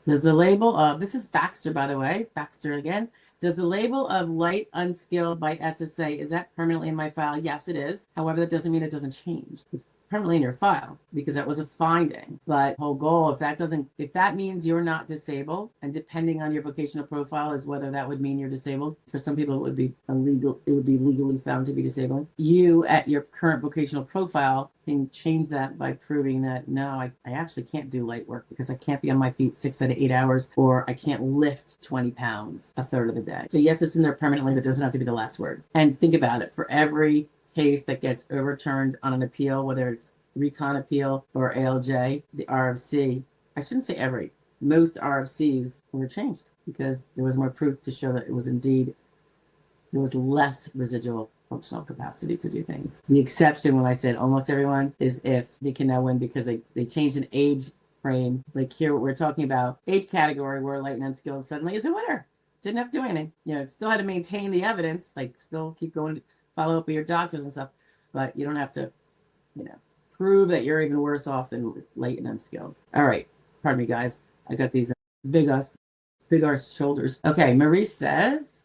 Does the label of, this is Baxter, by the way, Baxter again. Does the label of light unskilled by SSA, is that permanently in my file? Yes, it is. However, that doesn't mean it doesn't change. It's permanently in your file because that was a finding. But whole goal, if that means you're not disabled, and depending on your vocational profile is whether that would mean you're disabled. For some people, it would be legally found to be disabled. You at your current vocational profile can change that by proving that, no, I actually can't do light work because I can't be on my feet 6 out of 8 hours, or I can't lift 20 pounds a third of the day. So yes, it's in there permanently, but it doesn't have to be the last word. And think about it. For every case that gets overturned on an appeal, whether it's recon appeal or ALJ, the RFC I shouldn't say every, most RFCs were changed because there was more proof to show that it was indeed, there was less residual functional capacity to do things. The exception when I said almost everyone is if they can now win because they changed an age frame. Like here, we're talking about age category where light and unskilled suddenly is a winner. Didn't have to do anything. You know, still had to maintain the evidence, like still keep going, follow up with your doctors and stuff, but you don't have to, you know, prove that you're even worse off than light and unskilled. All right. Pardon me, guys. I got these big arse shoulders. Okay. Marie says,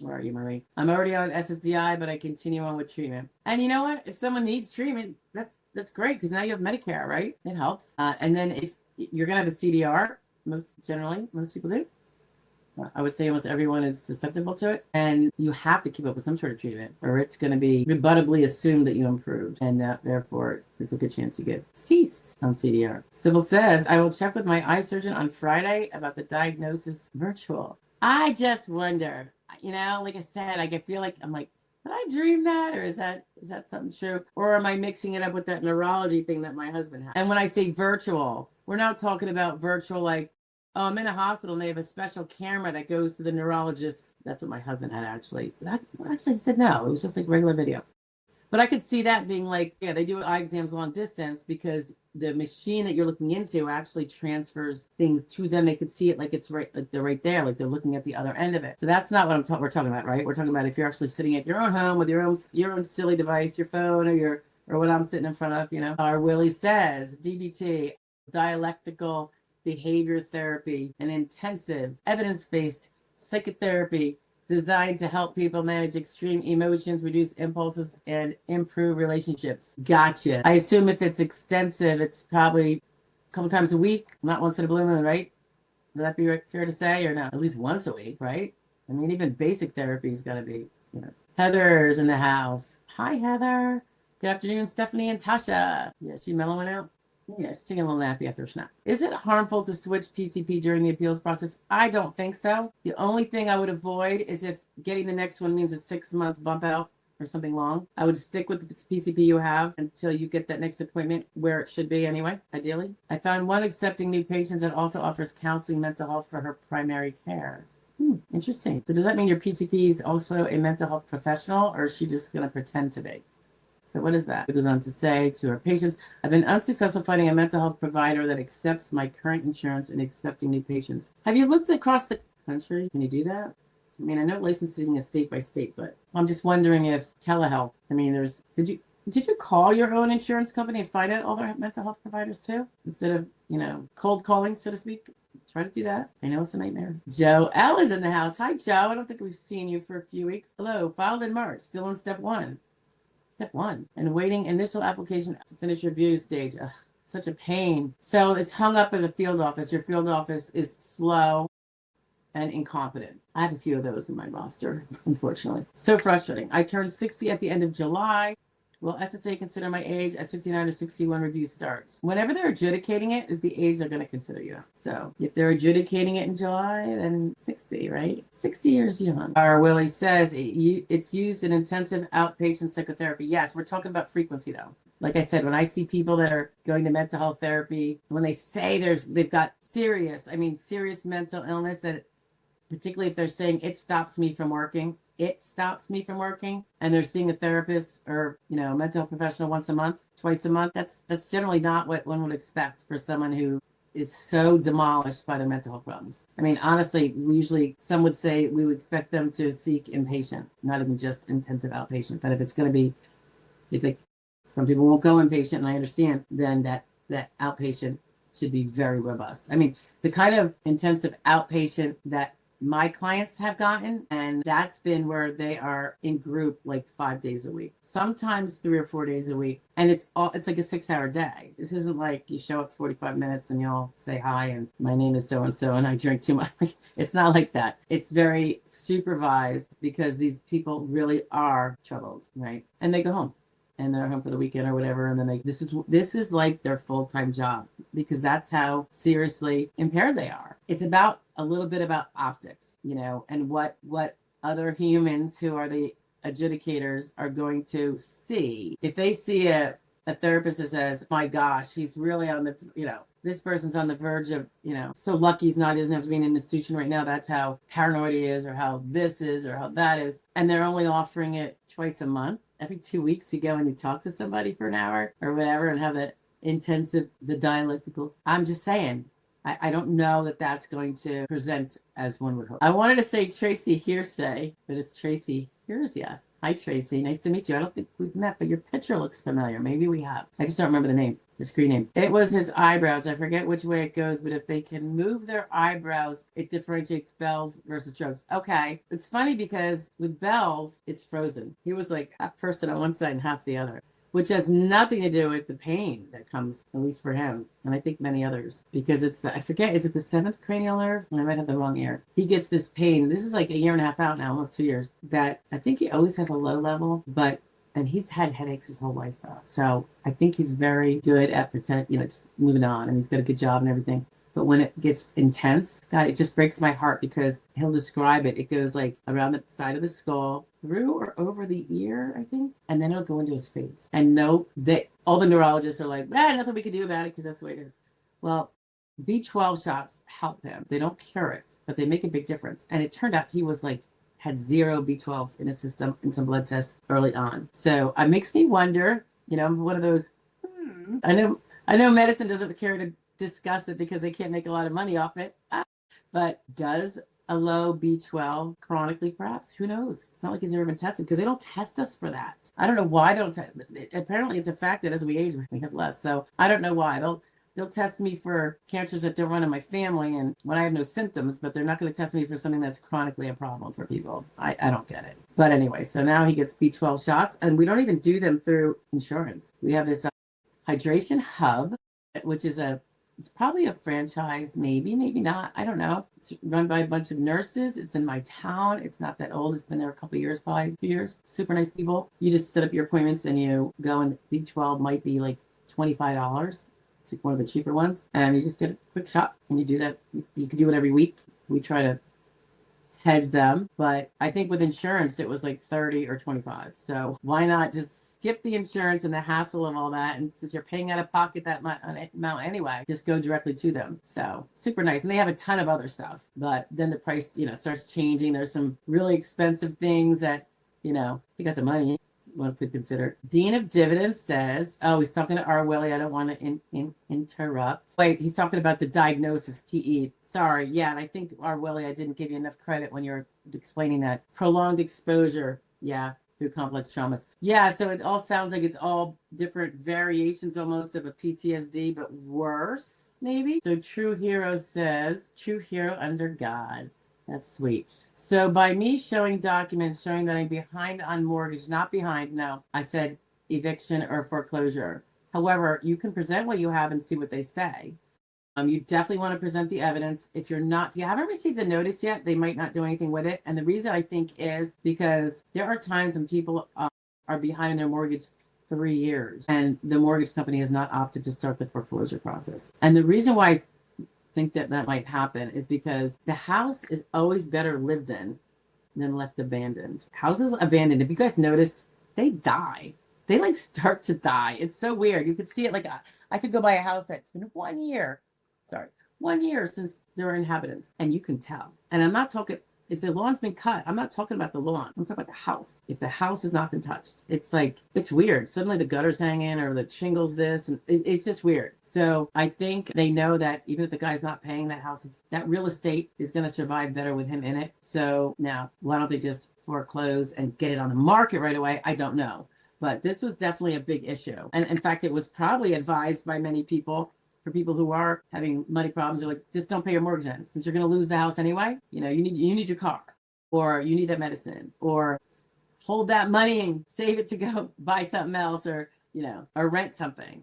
where are you, Marie? I'm already on SSDI, but I continue on with treatment. And you know what? If someone needs treatment, that's great because now you have Medicare, right? It helps. And then if you're going to have a CDR, most people do. I would say almost everyone is susceptible to it. And you have to keep up with some sort of treatment or it's going to be rebuttably assumed that you improved. And therefore, it's a good chance you get ceased on CDR. Sybil says, I will check with my eye surgeon on Friday about the diagnosis virtual. I just wonder, you know, like I said, I feel like I'm like, did I dream that? Or is that something true? Or am I mixing it up with that neurology thing that my husband had? And when I say virtual, we're not talking about virtual like, oh, I'm in a hospital and they have a special camera that goes to the neurologist. That's what my husband had actually. But I actually said no. It was just like regular video. But I could see that being like, yeah, they do eye exams long distance because the machine that you're looking into actually transfers things to them. They could see it like it's right, like they're right there, like they're looking at the other end of it. So that's not what we're talking about, right? We're talking about if you're actually sitting at your own home with your own silly device, your phone or what I'm sitting in front of, you know. Our Willie says DBT, dialectical behavior therapy, and intensive evidence-based psychotherapy designed to help people manage extreme emotions, reduce impulses, and improve relationships. Gotcha. I assume if it's extensive, it's probably a couple times a week, not once in a blue moon, right? Would that be fair to say, or no? At least once a week, right? I mean, even basic therapy's got to be, you know. Heather's in the house. Hi, Heather. Good afternoon, Stephanie and Tasha. Yeah, she mellowing out. Yeah, she's taking a little nappy after a snack. Is it harmful to switch PCP during the appeals process? I don't think so. The only thing I would avoid is if getting the next one means a 6-month bump out or something long. I would stick with the PCP you have until you get that next appointment where it should be anyway, ideally. I found one accepting new patients that also offers counseling mental health for her primary care. Interesting. So does that mean your PCP is also a mental health professional or is she just going to pretend to be? So what is that? It goes on to say to her patients, I've been unsuccessful finding a mental health provider that accepts my current insurance and accepting new patients. Have you looked across the country? Can you do that? I mean, I know licensing is state by state, but I'm just wondering if telehealth, I mean, did you call your own insurance company and find out all their mental health providers too? Instead of, you know, cold calling, so to speak? Try to do that. I know it's a nightmare. Joe L is in the house. Hi, Joe. I don't think we've seen you for a few weeks. Hello. Filed in March. Still in step 1. Step 1. And waiting initial application to finish review stage. Ugh, such a pain. So it's hung up at a field office. Your field office is slow and incompetent. I have a few of those in my roster, unfortunately. So frustrating. I turned 60 at the end of July. Will SSA consider my age as 59 or 61 review starts? Whenever they're adjudicating it is the age they're going to consider you. So if they're adjudicating it in July, then 60, right? 60 years young. Our Willie says it's used in intensive outpatient psychotherapy. Yes, we're talking about frequency though. Like I said, when I see people that are going to mental health therapy, when they say they've got serious mental illness, that particularly if they're saying it stops me from working, and they're seeing a therapist or, you know, a mental health professional once a month, twice a month, that's generally not what one would expect for someone who is so demolished by their mental health problems. I mean, honestly, some would say we would expect them to seek inpatient, not even just intensive outpatient. But if it's going to be, some people won't go inpatient, and I understand, then that outpatient should be very robust. I mean, the kind of intensive outpatient that my clients have gotten, and that's been where they are in group like 5 days a week, sometimes 3 or 4 days a week, and it's like a 6-hour day. This isn't like you show up 45 minutes and you all say hi and my name is so and so and I drink too much. It's not like that. It's very supervised because these people really are troubled, right? And they go home and they're home for the weekend or whatever, and then this is like their full-time job because that's how seriously impaired they are. It's a little bit about optics, you know, and what other humans who are the adjudicators are going to see. If they see a a therapist that says, my gosh, he's really on the, this person's on the verge of, so lucky he doesn't have to be in an institution right now. That's how paranoid he is, or how this is, or how that is. And they're only offering it twice a month. Every 2 weeks you go and you talk to somebody for an hour or whatever and have the dialectical. I'm just saying, I don't know that that's going to present as one would hope. I wanted to say Tracy Hearsay, but it's Tracy Hearsay. Hi, Tracy. Nice to meet you. I don't think we've met, but your picture looks familiar. Maybe we have. I just don't remember the name, the screen name. It was his eyebrows. I forget which way it goes, but if they can move their eyebrows, it differentiates bells versus drugs. Okay. It's funny because with bells, it's frozen. He was like half person on one side and half the other, which has nothing to do with the pain that comes, at least for him, and I think many others, because it's I forget, is it the 7th cranial nerve? I might have the wrong ear. He gets this pain. This is like a year and a half out now, almost 2 years, that I think he always has a low level, and he's had headaches his whole life though. So I think he's very good at pretending, just moving on, and he's got a good job and everything. But when it gets intense, God, it just breaks my heart because he'll describe it. It goes like around the side of the skull, through or over the ear, I think, and then it'll go into his face. And no, all the neurologists are like, nothing we can do about it because that's the way it is. Well, B12 shots help him. They don't cure it, but they make a big difference. And it turned out he was had 0 B12 in his system in some blood tests early on. So it makes me wonder, I'm one of those, I know medicine doesn't care to discuss it because they can't make a lot of money off it. But does a low B12 chronically, perhaps? Who knows? It's not like he's ever been tested because they don't test us for that. I don't know why they don't test. Apparently, it's a fact that as we age, we have less. So I don't know why. They'll test me for cancers that don't run in my family and when I have no symptoms, but they're not going to test me for something that's chronically a problem for people. I don't get it. But anyway, so now he gets B12 shots, and we don't even do them through insurance. We have this hydration hub, which is it's probably a franchise, maybe not. I don't know. It's run by a bunch of nurses. It's in my town. It's not that old. It's been there a couple of years, probably a few years. Super nice people. You just set up your appointments and you go, and B12 might be like $25. It's like one of the cheaper ones. And you just get a quick shot and you do that. You can do it every week. We try to hedge them, but I think with insurance it was like 30 or 25. So why not just skip the insurance and the hassle of all that, and since you're paying out of pocket that amount anyway, just go directly to them. So super nice. And they have a ton of other stuff, but then the price starts changing. There's some really expensive things that you got the money, one could consider. Dean of Dividends says, he's talking to R. Willie. I don't want to interrupt. Wait, he's talking about the diagnosis, PE. Sorry. Yeah, and I think R. Willie, I didn't give you enough credit when you were explaining that. Prolonged exposure. Yeah, through complex traumas. Yeah, so it all sounds like it's all different variations almost of a PTSD, but worse, maybe. So True Hero says, true hero under God. That's sweet. So by me showing documents showing that I'm behind on mortgage, not behind, no, I said eviction or foreclosure. However, you can present what you have and see what they say. You definitely want to present the evidence. If you haven't received a notice yet, they might not do anything with it. And the reason I think is because there are times when people are behind in their mortgage 3 years and the mortgage company has not opted to start the foreclosure process. And the reason why I think that might happen is because the house is always better lived in than left abandoned. Houses abandoned, if you guys noticed, they die. They start to die. It's so weird. You could see it I could go by a house that's been 1 year since there were inhabitants, and you can tell. And I'm not talking, if the lawn's been cut, I'm not talking about the lawn. I'm talking about the house. If the house has not been touched, it's weird. Suddenly the gutters hang in or the shingles this, and it's just weird. So I think they know that even if the guy's not paying, that real estate is going to survive better with him in it. So now, why don't they just foreclose and get it on the market right away? I don't know. But this was definitely a big issue. And in fact, it was probably advised by many people, for people who are having money problems, they're like, just don't pay your mortgage in. Since you're going to lose the house anyway, you need your car, or you need that medicine, or hold that money and save it to go buy something else, or rent something,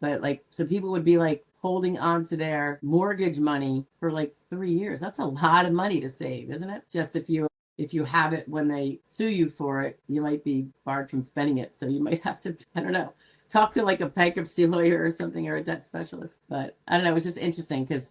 But so people would be holding on to their mortgage money for 3 years. That's a lot of money to save, isn't it? Just if you have it when they sue you for it, you might be barred from spending it. So you might have to, I don't know, talk to a bankruptcy lawyer or something, or a debt specialist. But I don't know, it was just interesting because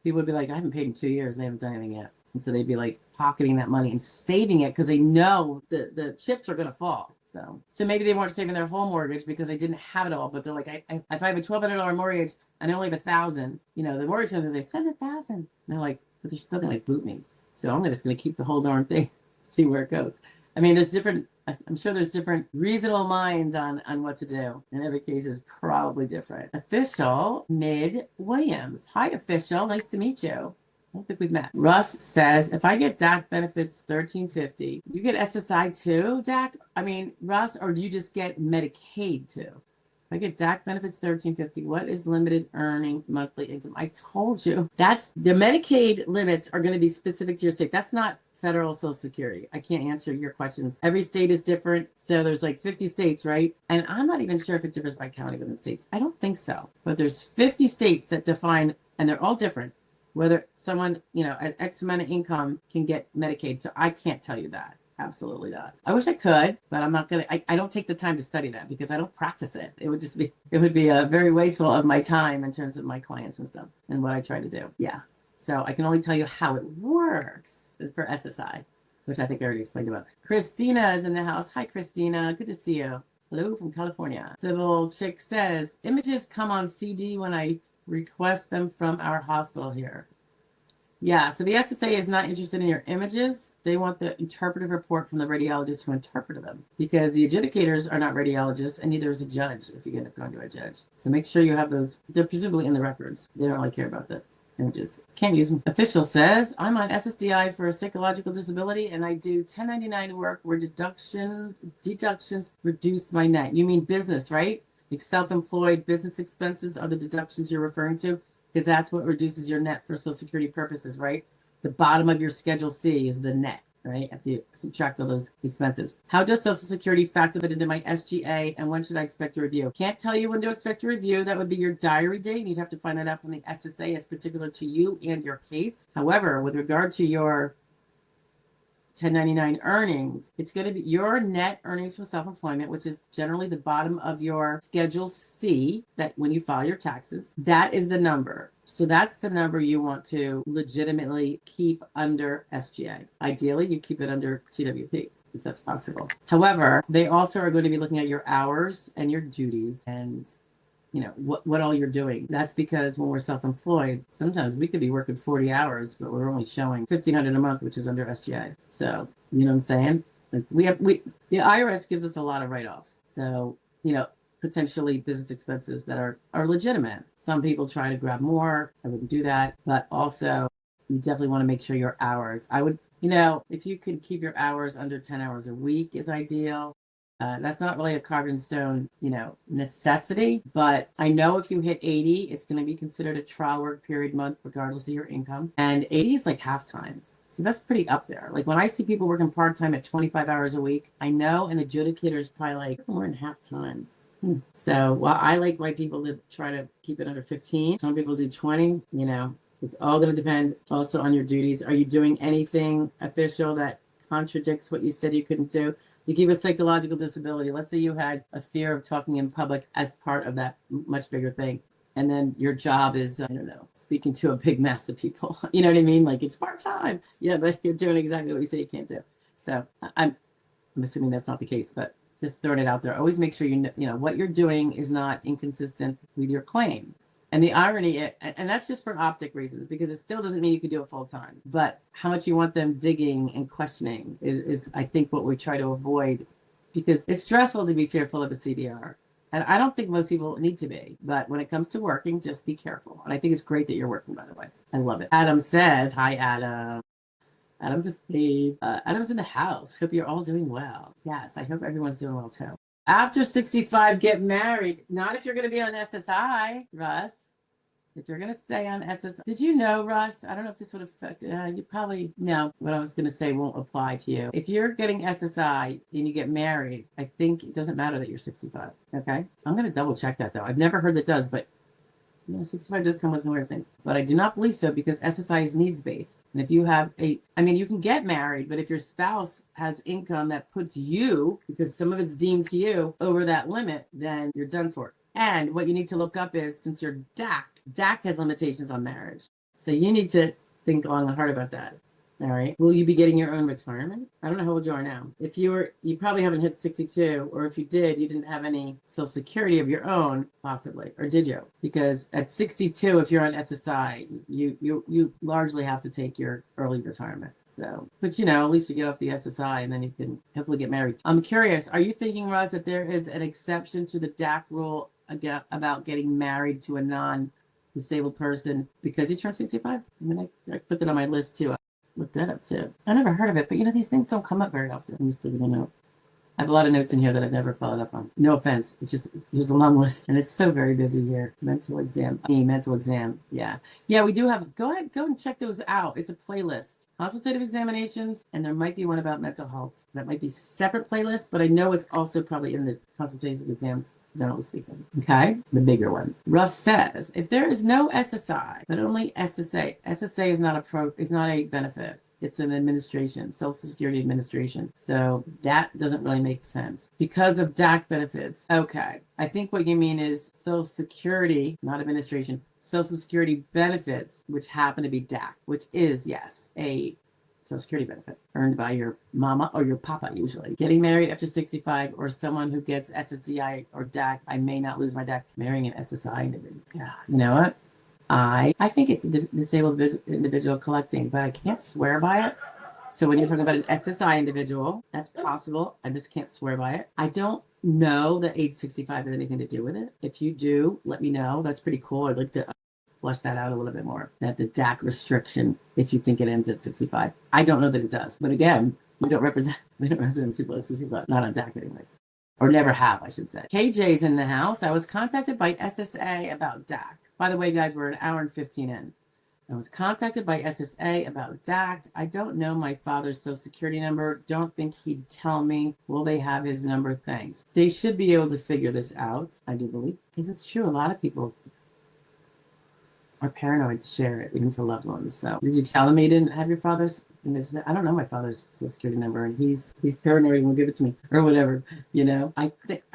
people would be like, I haven't paid in 2 years and they haven't done anything yet. And so they'd be pocketing that money and saving it because they know the chips are going to fall. So maybe they weren't saving their whole mortgage because they didn't have it all, but they're like, if I have a $1,200 mortgage and I only have 1,000, the mortgage company say, send 1,000. And they're like, but they're still gonna boot me. So I'm just gonna keep the whole darn thing, see where it goes. I mean, I'm sure there's different reasonable minds on what to do. And every case is probably different. Official Mid Williams. Hi, official. Nice to meet you. I don't think we've met. Russ says, if I get DAC benefits $1,350, you get SSI too, DAC? I mean, Russ, or do you just get Medicaid too? If I get DAC benefits $1,350, what is limited earning monthly income? I told you. That's the Medicaid limits are going to be specific to your state. That's not federal Social Security. I can't answer your questions. Every state is different. So there's like 50 states, right? And I'm not even sure if it differs by county within states. I don't think so. But there's 50 states that define, and they're all different, whether someone, at X amount of income can get Medicaid. So I can't tell you that. Absolutely not. I wish I could, but I'm not going to, I don't take the time to study that because I don't practice it. It would be very wasteful of my time in terms of my clients and stuff and what I try to do. Yeah. So I can only tell you how it works for SSI, which I think I already explained about. Christina is in the house. Hi, Christina. Good to see you. Hello from California. Civil Chick says, images come on CD when I request them from our hospital here. Yeah, so the SSA is not interested in your images. They want the interpretive report from the radiologist who interpreted them because the adjudicators are not radiologists and neither is a judge if you end up going to a judge. So make sure you have those. They're presumably in the records. They don't really care about the images. Can't use them. Official says, I'm on SSDI for a psychological disability and I do 1099 work where deductions reduce my net. You mean business, right? Like self-employed business expenses are the deductions you're referring to? Because that's what reduces your net for Social Security purposes, right? The bottom of your Schedule C is the net, right? After you subtract all those expenses. How does Social Security factor that into my SGA, and when should I expect a review? Can't tell you when to expect a review. That would be your diary date. You'd have to find that out from the SSA as particular to you and your case. However, with regard to your 1099 earnings, it's going to be your net earnings from self-employment, which is generally the bottom of your Schedule C, that when you file your taxes, that is the number. So that's the number you want to legitimately keep under SGA. Ideally, you keep it under TWP if that's possible. However, they also are going to be looking at your hours and your duties and what all you're doing. That's because when we're self-employed, sometimes we could be working 40 hours, but we're only showing $1,500 a month, which is under SGI. So, you know what I'm saying? Like the IRS gives us a lot of write-offs. So, potentially business expenses that are legitimate. Some people try to grab more. I wouldn't do that. But also, you definitely want to make sure your hours. I would, if you could keep your hours under 10 hours a week is ideal. That's not really a carved in stone, necessity, but I know if you hit 80, it's going to be considered a trial work period month, regardless of your income. And 80 is like half time. So that's pretty up there. Like when I see people working part-time at 25 hours a week, I know an adjudicator is probably like more than half time. So while I like my people to try to keep it under 15, some people do 20, it's all going to depend also on your duties. Are you doing anything official that contradicts what you said you couldn't do? You give a psychological disability. Let's say you had a fear of talking in public as part of that much bigger thing. And then your job is, speaking to a big mass of people. You know what I mean? Like it's part-time. Yeah, but you're doing exactly what you say you can't do. So I'm assuming that's not the case, but just throwing it out there. Always make sure what you're doing is not inconsistent with your claim. And the irony, and that's just for optic reasons, because it still doesn't mean you could do it full time. But how much you want them digging and questioning is I think, what we try to avoid, because it's stressful to be fearful of a CDR. And I don't think most people need to be. But when it comes to working, just be careful. And I think it's great that you're working, by the way. I love it. Adam says, hi, Adam. Adam's a fave. Adam's in the house. Hope you're all doing well. Yes, I hope everyone's doing well, too. After 65, get married. Not if you're going to be on SSI, Russ. If you're going to stay on SSI. Did you know, Russ? I don't know if this would affect you. Probably. No, what I was going to say won't apply to you. If you're getting SSI and you get married, I think it doesn't matter that you're 65. Okay? I'm going to double check that, though. I've never heard that does, but 65 does come with some weird things. But I do not believe so because SSI is needs-based. And if you have you can get married, but if your spouse has income that puts you, because some of it's deemed to you, over that limit, then you're done for. And what you need to look up is, since DAC has limitations on marriage. So you need to think long and hard about that. All right. Will you be getting your own retirement? I don't know how old you are now. If you probably haven't hit 62, or if you did, you didn't have any Social Security of your own, possibly, or did you? Because at 62, if you're on SSI, you largely have to take your early retirement. So, but at least you get off the SSI and then you can hopefully get married. I'm curious, are you thinking, Russ, that there is an exception to the DAC rule about getting married to a non-disabled person because you turned 65? I mean, I put that on my list too. Look that up too. I never heard of it, but these things don't come up very often. I'm just looking at note. I have a lot of notes in here that I've never followed up on. No offense. It's just, there's a long list and it's so very busy here. Mental exam. Yeah. Yeah, we do have, go ahead, go and check those out. It's a playlist. Consultative examinations, and there might be one about mental health. That might be separate playlist, but I know it's also probably in the consultative exams, generally speaking. Okay? The bigger one. Russ says, if there is no SSI, but only SSA, SSA is not a benefit. It's an administration, Social Security Administration. So that doesn't really make sense because of DAC benefits. Okay. I think what you mean is Social Security, not administration, Social Security benefits, which happen to be DAC, which is, yes, a Social Security benefit earned by your mama or your papa, usually. Getting married after 65, or someone who gets SSDI or DAC, I may not lose my DAC, marrying an SSI individual. Yeah. You know what? I think it's a disabled individual collecting, but I can't swear by it. So when you're talking about an SSI individual, that's possible. I just can't swear by it. I don't know that age 65 has anything to do with it. If you do, let me know. That's pretty cool. I'd like to flush that out a little bit more. That the DAC restriction, if you think it ends at 65. I don't know that it does. But again, we don't represent people at 65. Not on DAC anyway. Or never have, I should say. KJ's in the house. I was contacted by SSA about DAC. By the way, guys, we're an hour and 15 in. I was contacted by SSA about DAC. I don't know my father's Social Security number. Don't think he'd tell me. Will they have his number? Thanks. They should be able to figure this out, I do believe. Because it's true, a lot of people are paranoid to share it, even to loved ones. So did you tell him you didn't have your father's? And they said, I don't know my father's Social Security number, and he's paranoid and will give it to me or whatever. I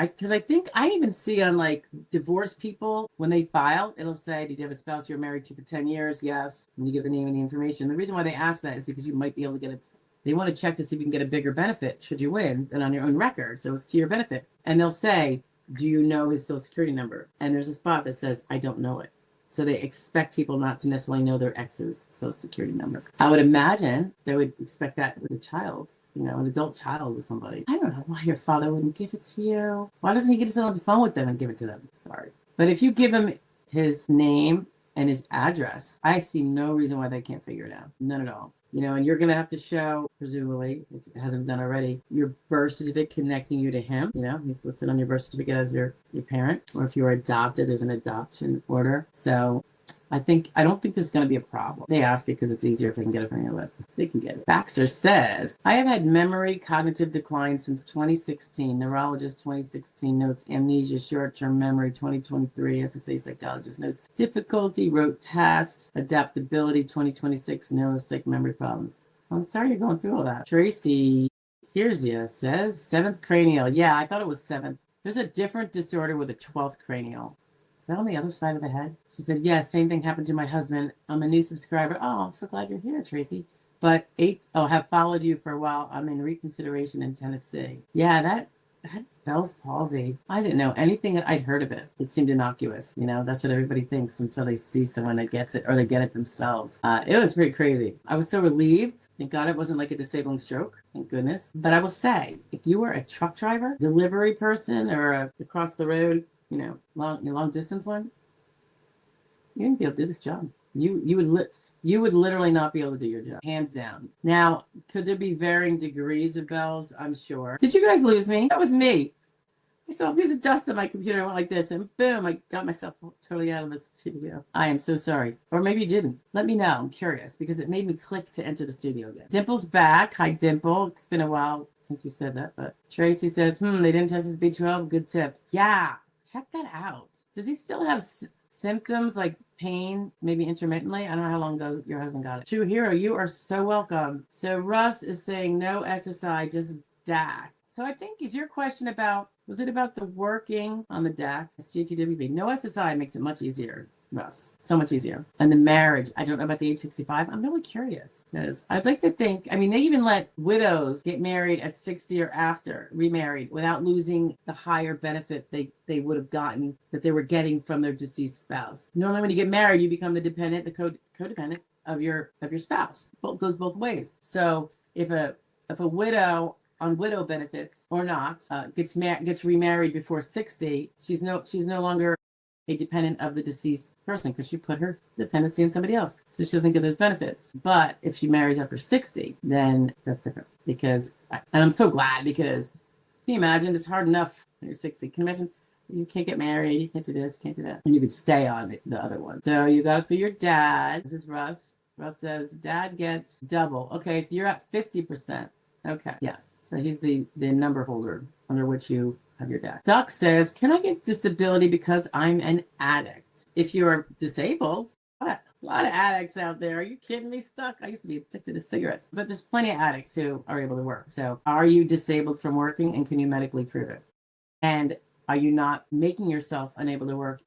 think I even see on like divorced people when they file, it'll say, did you have a spouse you were married to for 10 years? Yes. And you give the name and the information. The reason why they ask that is because you might be able to get they want to check to see if you can get a bigger benefit should you win than on your own record. So it's to your benefit. And they'll say, do you know his Social Security number? And there's a spot that says, I don't know it. So they expect people not to necessarily know their ex's Social Security number. I would imagine they would expect that with a child, an adult child or somebody. I don't know why your father wouldn't give it to you. Why doesn't he get to sit on the phone with them and give it to them? Sorry. But if you give him his name and his address, I see no reason why they can't figure it out. None at all. And you're going to have to show, presumably, if it hasn't been done already, your birth certificate connecting you to him. He's listed on your birth certificate as your parent. Or if you were adopted, there's an adoption order. So I don't think this is going to be a problem. They ask because it's easier if they can get it from your lip. They can get it. Baxter says, I have had memory cognitive decline since 2016. Neurologist 2016 notes amnesia, short-term memory 2023. SSA psychologist notes difficulty, rote tasks, adaptability 2026, neuropsych memory problems. I'm sorry you're going through all that. Tracy, here's you, says 7th cranial. Yeah, I thought it was 7th. There's a different disorder with a 12th cranial. Is that on the other side of the head? She said, yes, same thing happened to my husband. I'm a new subscriber. Oh, I'm so glad you're here, Tracy. But have followed you for a while. I'm in reconsideration in Tennessee. Yeah, that Bell's palsy. I didn't know anything. I'd heard of it. It seemed innocuous. That's what everybody thinks until they see someone that gets it or they get it themselves. It was pretty crazy. I was so relieved. Thank God it wasn't like a disabling stroke. Thank goodness. But I will say, if you were a truck driver, delivery person, or across the road, long distance one, you wouldn't be able to do this job. You would literally not be able to do your job, hands down. Now, could there be varying degrees of bells? I'm sure. Did you guys lose me? That was me. I saw a piece of dust on my computer and went like this, and boom, I got myself totally out of this studio. I am so sorry. Or maybe you didn't. Let me know. I'm curious because it made me click to enter the studio again. Dimple's back. Hi, Dimple. It's been a while since you said that, but Tracy says, they didn't test his B12. Good tip. Yeah. Check that out. Does he still have symptoms like pain, maybe intermittently? I don't know how long ago your husband got it. True Hero, you are so welcome. So Russ is saying no SSI, just DAC. So I think, is your question about, was it about the working on the DAC? It's GTWB. No SSI makes it much easier. Russ. So much easier. And the marriage, I don't know about the age 65. I'm really curious because I'd like to think, I mean, they even let widows get married at 60 or after, remarried, without losing the higher benefit they would have gotten that they were getting from their deceased spouse. Normally when you get married, you become the dependent, the codependent of your spouse. It goes both ways. So if a widow on widow benefits or not gets remarried before 60, she's no longer a dependent of the deceased person because she put her dependency in somebody else, so she doesn't get those benefits. But if she marries after 60, then that's different. And I'm so glad, because can you imagine, it's hard enough when you're 60. Can you imagine you can't get married, you can't do this, you can't do that, and you could stay on the other one. So you got it for your dad. This is Russ. Russ says dad gets double. Okay, so you're at 50%. Okay, yeah. So he's the number holder under which you have your dad. Duck says, can I get disability because I'm an addict? If you're disabled, a lot of addicts out there. Are you kidding me? Stuck? I used to be addicted to cigarettes, but there's plenty of addicts who are able to work. So are you disabled from working, and can you medically prove it? And are you not making yourself unable to work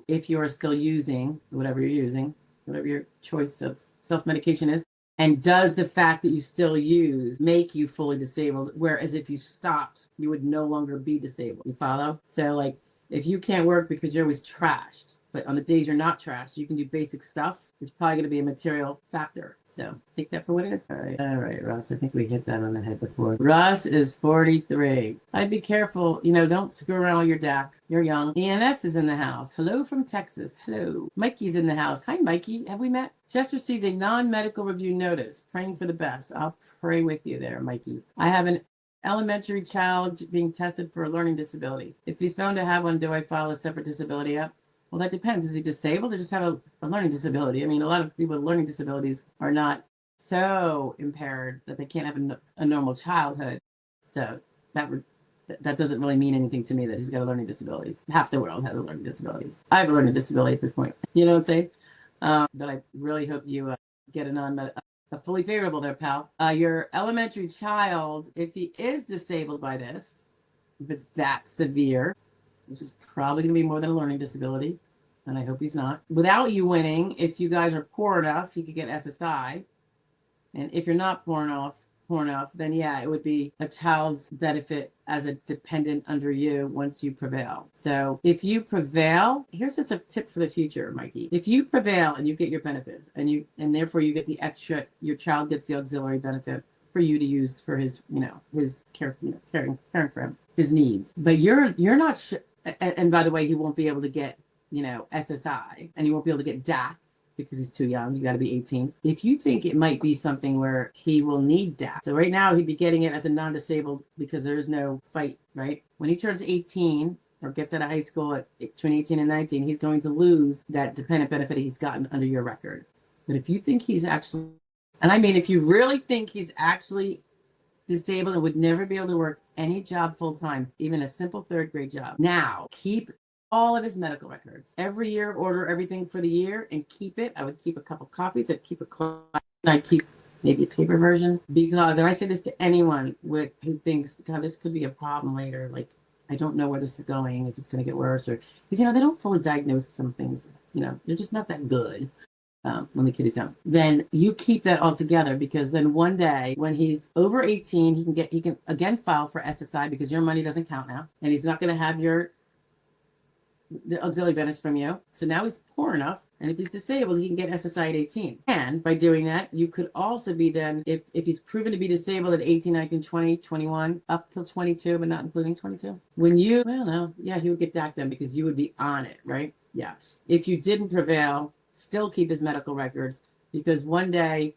if you are still using whatever you're using, whatever your choice of self-medication is? And does the fact that you still use make you fully disabled? Whereas if you stopped, you would no longer be disabled. You follow? So like, if you can't work because you're always trashed, but on the days you're not trashed, you can do basic stuff, it's probably going to be a material factor. So take that for what it is. All right, Russ. I think we hit that on the head before. Russ is 43. I'd be careful. Don't screw around with your DAC. You're young. ENS is in the house. Hello from Texas. Hello. Mikey's in the house. Hi, Mikey. Have we met? Just received a non-medical review notice. Praying for the best. I'll pray with you there, Mikey. I have an elementary child being tested for a learning disability. If he's found to have one, do I file a separate disability app? Well, that depends. Is he disabled or just have a learning disability? I mean, a lot of people with learning disabilities are not so impaired that they can't have a normal childhood. So that doesn't really mean anything to me that he's got a learning disability. Half the world has a learning disability. I have a learning disability at this point. You know what I'm saying? But I really hope you get a fully favorable there, pal. Your elementary child, if he is disabled by this, if it's that severe, which is probably going to be more than a learning disability, and I hope he's not. Without you winning, if you guys are poor enough, you could get SSI. And if you're not poor enough, then yeah, it would be a child's benefit as a dependent under you once you prevail. So if you prevail, here's just a tip for the future, Mikey. If you prevail and you get your benefits, and therefore you get the extra, your child gets the auxiliary benefit for you to use for his, his care, caring for him, his needs. But you're not sure. And by the way, he won't be able to get, SSI, and he won't be able to get DAC because he's too young. You got to be 18. If you think it might be something where he will need DAC. So right now he'd be getting it as a non-disabled because there's no fight, right? When he turns 18 or gets out of high school between 18 and 19, he's going to lose that dependent benefit he's gotten under your record. But if you think he's actually, and I mean, if you really think he's actually disabled and would never be able to work any job full time, even a simple 3rd grade job, now keep all of his medical records. Every year, order everything for the year and keep it. I would keep a couple copies. I'd keep I'd keep maybe a paper version, because, and I say this to anyone who thinks, God, this could be a problem later. Like, I don't know where this is going, if it's going to get worse, or because they don't fully diagnose some things. They're just not that good. When the kid is young, then you keep that all together, because then one day when he's over 18, he can again file for SSI, because your money doesn't count now, and he's not going to have the auxiliary benefits from you. So now he's poor enough, and if he's disabled, he can get SSI at 18. And by doing that, you could also be then, if he's proven to be disabled at 18, 19, 20, 21, up till 22, but not including 22. He would get DAC then, because you would be on it, right? Yeah. If you didn't prevail, still keep his medical records, because one day,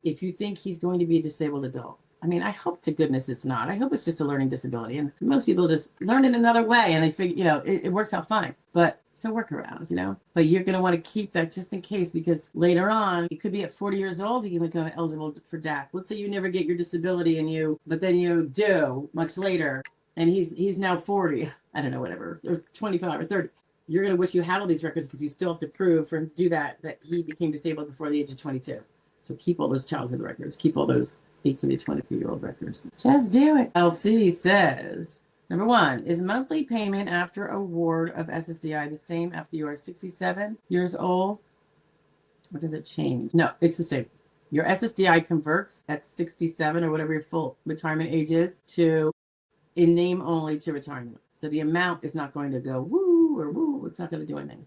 if you think he's going to be a disabled adult, I mean, I hope to goodness it's not. I hope it's just a learning disability, and most people just learn it another way, and they figure, it works out fine. But it's a workaround, But you're going to want to keep that just in case, because later on, it could be at 40 years old, he can become eligible for DAC. Let's say you never get your disability, but then you do much later, and he's now 40. I don't know, whatever, or 25 or 30. You're going to wish you had all these records, because you still have to prove for him to do that he became disabled before the age of 22. So keep all those childhood records. Keep all those 18 to 22-year-old records. Just do it. LC says, Number one, is monthly payment after award of SSDI the same after you are 67 years old? Or does it change? No, it's the same. Your SSDI converts at 67 or whatever your full retirement age is to in name only to retirement. So the amount is not going to go woo or woo. It's not going to do anything.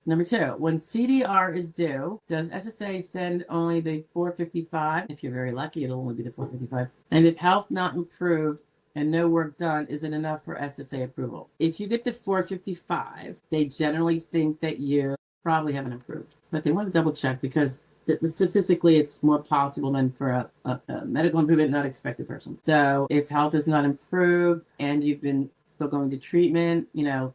Number two, when CDR is due, does SSA send only the 455? If you're very lucky, it'll only be the 455. And if health not improved and no work done, is it enough for SSA approval? If you get the 455, they generally think that you probably haven't improved, but they want to double check because statistically it's more possible than for a medical improvement not expected person. So if health is not improved and you've been still going to treatment,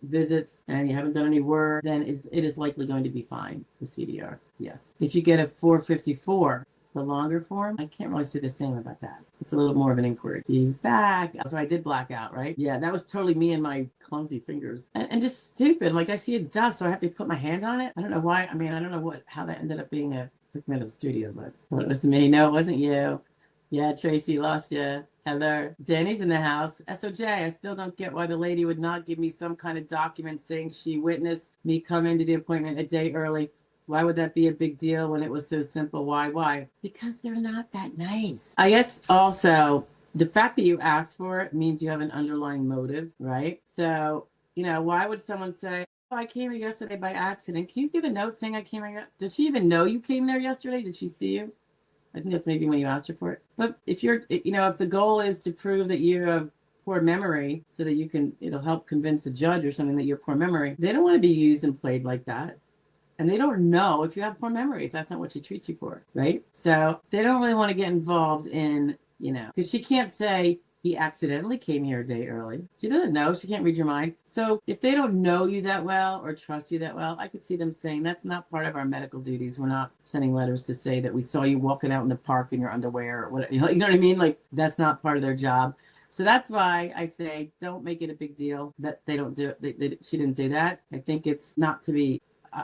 visits, and you haven't done any work, then it is likely going to be fine with CDR. Yes. If you get a 454, the longer form, I can't really say the same about that. It's a little more of an inquiry. He's back. So I did black out, right? Yeah, that was totally me and my clumsy fingers. And just stupid. Like I see a dust, so I have to put my hand on it. I don't know why. I mean, I don't know how that ended up being took me to the studio, but it was me. No, it wasn't you. Yeah, Tracy, lost you. Hello. Danny's in the house. SOJ, I still don't get why the lady would not give me some kind of document saying she witnessed me come into the appointment a day early. Why would that be a big deal when it was so simple? Why? Because they're not that nice. I guess also the fact that you asked for it means you have an underlying motive, right? So, why would someone say, oh, I came here yesterday by accident. Can you give a note saying I came here? Does she even know you came there yesterday? Did she see you? I think that's maybe when you asked her for it. But if if the goal is to prove that you have poor memory so that it'll help convince the judge or something that you have poor memory, they don't want to be used and played like that. And they don't know if you have poor memory, if that's not what she treats you for, right? So they don't really want to get involved in, because she can't say he accidentally came here a day early. She doesn't know. She can't read your mind. So if they don't know you that well or trust you that well, I could see them saying that's not part of our medical duties. We're not sending letters to say that we saw you walking out in the park in your underwear or whatever. You know what I mean? Like that's not part of their job. So that's why I say don't make it a big deal that they don't do it. She didn't do that. I think it's not to be.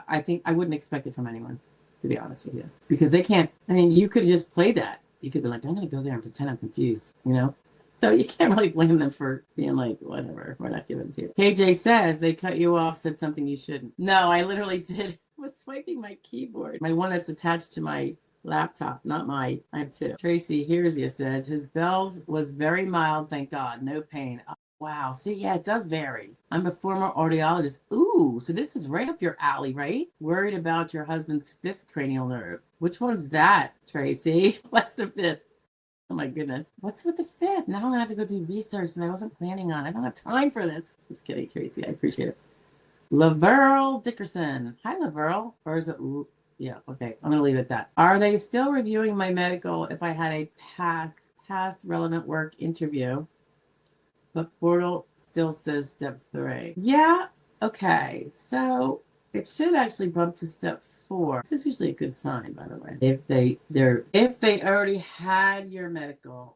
I think I wouldn't expect it from anyone, to be honest with you, because they can't. I mean, you could just play that. You could be like, I'm going to go there and pretend I'm confused, So you can't really blame them for being like, whatever, we're not giving it to you. KJ says they cut you off, said something you shouldn't. No, I literally did. I was swiping my keyboard. My one that's attached to my laptop, not I have two. Tracy hears you says his bells was very mild, thank God, no pain. Wow. See, yeah, it does vary. I'm a former audiologist. Ooh, so this is right up your alley, right? Worried about your husband's fifth cranial nerve. Which one's that, Tracy? What's the fifth? Oh my goodness. What's with the fifth? Now I'm going to have to go do research and I wasn't planning on it. I don't have time for this. Just kidding, Tracy. I appreciate it. Laverl Dickerson. Hi, Laverl. Or is it... Yeah, okay. I'm going to leave it at that. Are they still reviewing my medical if I had a past relevant work interview? But portal still says step 3. Yeah. Okay. So it should actually bump to step 4. This is usually a good sign, by the way. If they already had your medical,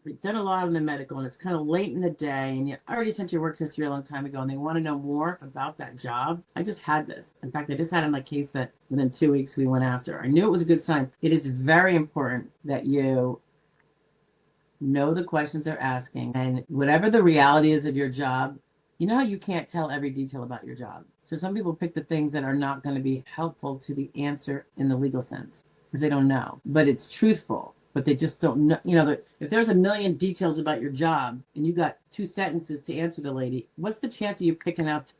they've done a lot of the medical, and it's kind of late in the day, and you already sent your work history a long time ago, and they want to know more about that job. I just had this. In fact, I just had in my case that within 2 weeks we went after. I knew it was a good sign. It is very important that you know the questions they're asking, and whatever the reality is of your job, you know how you can't tell every detail about your job. So some people pick the things that are not going to be helpful to the answer in the legal sense because they don't know, but it's truthful, but they just don't know. If there's a million details about your job and you got 2 sentences to answer the lady, what's the chance of you picking out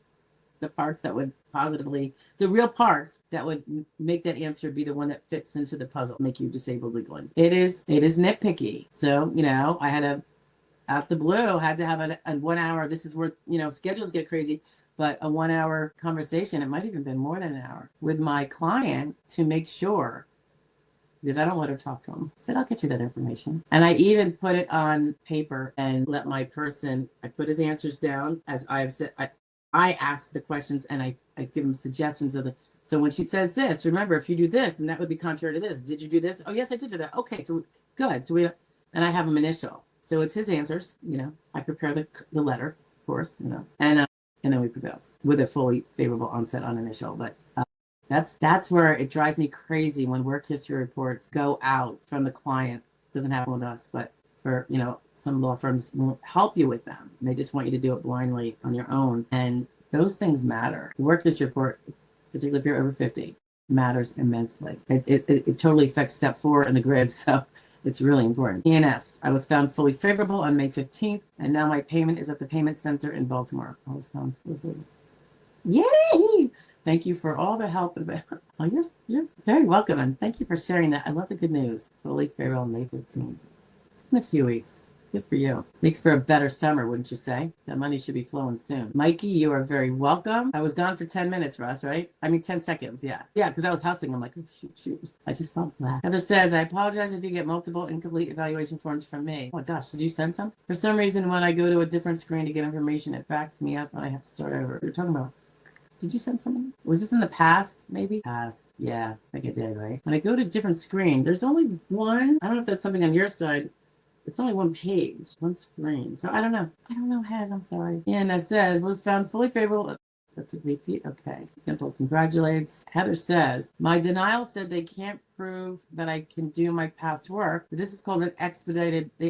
the parts that would the real parts that would make that answer be the one that fits into the puzzle, make you disabled legally? It is nitpicky. So, I had out the blue, had to have a 1 hour, this is where, schedules get crazy, but a 1 hour conversation, it might even been more than an hour, with my client to make sure, because I don't let her talk to him. I said, I'll get you that information. And I even put it on paper and let my person, I put his answers down, as I've said, I ask the questions and I give them suggestions so when she says this, remember, if you do this, and that would be contrary to this. Did you do this? Oh, yes, I did do that. Okay, so good. So and I have them initial. So it's his answers, I prepare the letter, of course, and then we prevailed with a fully favorable onset on initial. But that's where it drives me crazy when work history reports go out from the client. It doesn't happen with us, but for, some law firms won't help you with them. They just want you to do it blindly on your own. And those things matter. The work history report, particularly if you're over 50, matters immensely. It totally affects step 4 in the grid. So it's really important. ENS. I was found fully favorable on May 15th, and now my payment is at the payment center in Baltimore. I was found fully favorable. Yay! Thank you for all the help. Oh, you're very welcome, and thank you for sharing that. I love the good news. Fully favorable on May 15th. It's been a few weeks. Good for you. Makes for a better summer, wouldn't you say? That money should be flowing soon. Mikey, you are very welcome. I was gone for 10 minutes, Russ, right? I mean, 10 seconds, yeah. Yeah, because I was hustling. I'm like, oh, shoot. I just saw that. Heather says, I apologize if you get multiple incomplete evaluation forms from me. Oh, gosh, did you send some? For some reason, when I go to a different screen to get information, it backs me up and I have to start over. You're talking about... Did you send something? Was this in the past, maybe? Past. Yeah, I think it did, right? When I go to a different screen, there's only one. I don't know if that's something on your side. It's only one page, one screen. So I don't know, Head. I'm sorry. Yeah, and it says, was found fully favorable. That's a repeat. Okay. Dimple congratulates. Heather says, my denial said they can't prove that I can do my past work. This is called they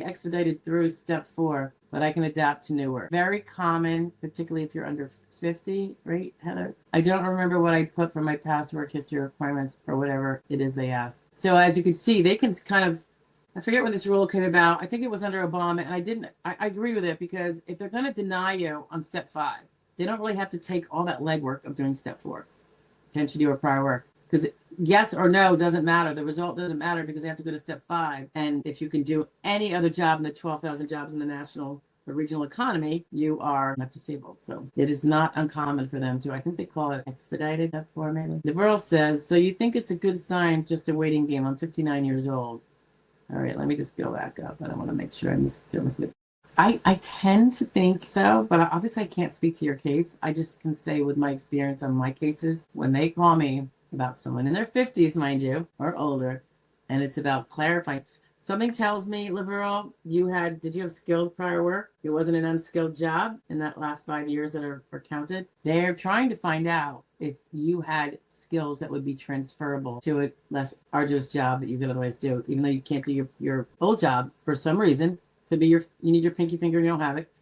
expedited through step 4, but I can adapt to new work. Very common, particularly if you're under 50, right, Heather? I don't remember what I put for my past work history requirements or whatever it is they asked. So as you can see, they can kind of, I forget when this rule came about. I think it was under Obama, and I agree with it, because if they're going to deny you on step 5, they don't really have to take all that legwork of doing step 4. Can she do her prior work? Because yes or no doesn't matter. The result doesn't matter, because they have to go to step 5. And if you can do any other job in the 12,000 jobs in the national or regional economy, you are not disabled. So it is not uncommon for them to, I think they call it expedited step 4, maybe. The girl says, so you think it's a good sign, just a waiting game? I'm 59 years old. All right, let me just go back up. I don't want to make sure I'm still missing it. I tend to think so, but obviously I can't speak to your case. I just can say with my experience on my cases, when they call me about someone in their 50s, mind you, or older, and it's about clarifying. Something tells me, Laverl, did you have skilled prior work? It wasn't an unskilled job in that last 5 years that are counted. They're trying to find out if you had skills that would be transferable to a less arduous job that you could otherwise do, even though you can't do your old job for some reason. Could be you need your pinky finger and you don't have it.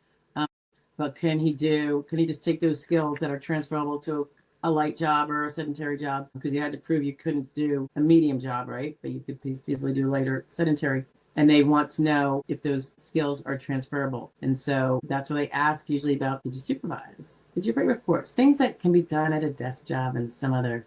But can he just take those skills that are transferable to a light job or a sedentary job? Because you had to prove you couldn't do a medium job, right? But you could easily do lighter sedentary. And they want to know if those skills are transferable. And so that's what they ask usually about, did you supervise? Did you write reports? Things that can be done at a desk job and some other,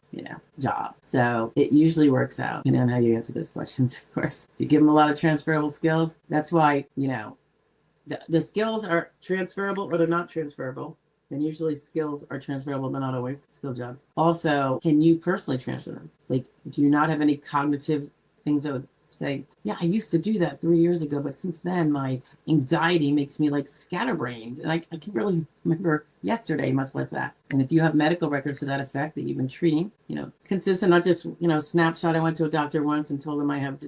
job. So it usually works out, on how you answer those questions, of course. You give them a lot of transferable skills. That's why, the skills are transferable or they're not transferable. And usually skills are transferable, but not always skill jobs. Also, can you personally transfer them? Like, do you not have any cognitive things that would say, yeah, I used to do that 3 years ago, but since then my anxiety makes me like scatterbrained. And I can really remember yesterday, much less that. And if you have medical records to that effect that you've been treating, consistent, not just, snapshot, I went to a doctor once and told him I have,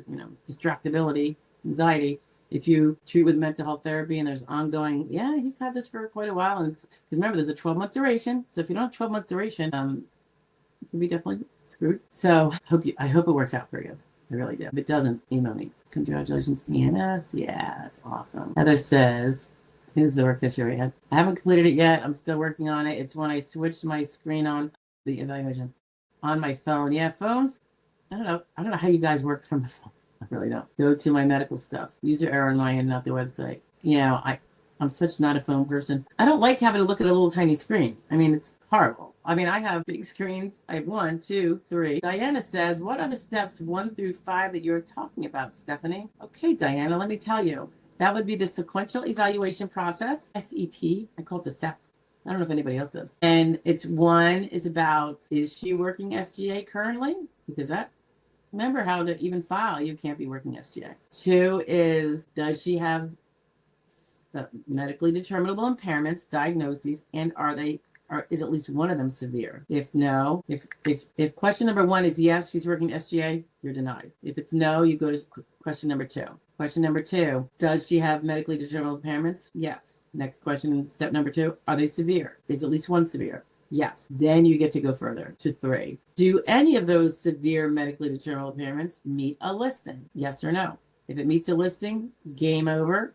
distractibility, anxiety. If you treat with mental health therapy and there's ongoing, yeah, he's had this for quite a while. And because remember, there's a 12-month duration. So if you don't have 12-month duration, you can be definitely screwed. So I hope it works out for you. I really do. If it doesn't, email me. Congratulations, ENS. Yeah, that's awesome. Heather says, here's the work history I had. I haven't completed it yet. I'm still working on it. It's when I switched my screen on the evaluation on my phone. Yeah, phones. I don't know how you guys work from the phone. I really don't. Go to my medical stuff. User error on my end, not the website. I'm such not a phone person. I don't like having to look at a little tiny screen. I mean, it's horrible. I mean, I have big screens. I have 1, 2, 3. Diana says, what are the steps 1 through 5 that you're talking about, Stephanie? Okay, Diana, let me tell you. That would be the sequential evaluation process, SEP. I call it the SEP. I don't know if anybody else does. And it's 1 is about, is she working SGA currently? Because remember how to even file, you can't be working SGA. 2 is, does she have medically determinable impairments, diagnoses, and is at least one of them severe? If no, if question number 1 is yes, she's working SGA, you're denied. If it's no, you go to question number 2. Question number 2, does she have medically determinable impairments? Yes. Next question, step number 2, are they severe? Is at least one severe? Yes. Then you get to go further to 3. Do any of those severe medically determinable impairments meet a listing? Yes or no? If it meets a listing, game over.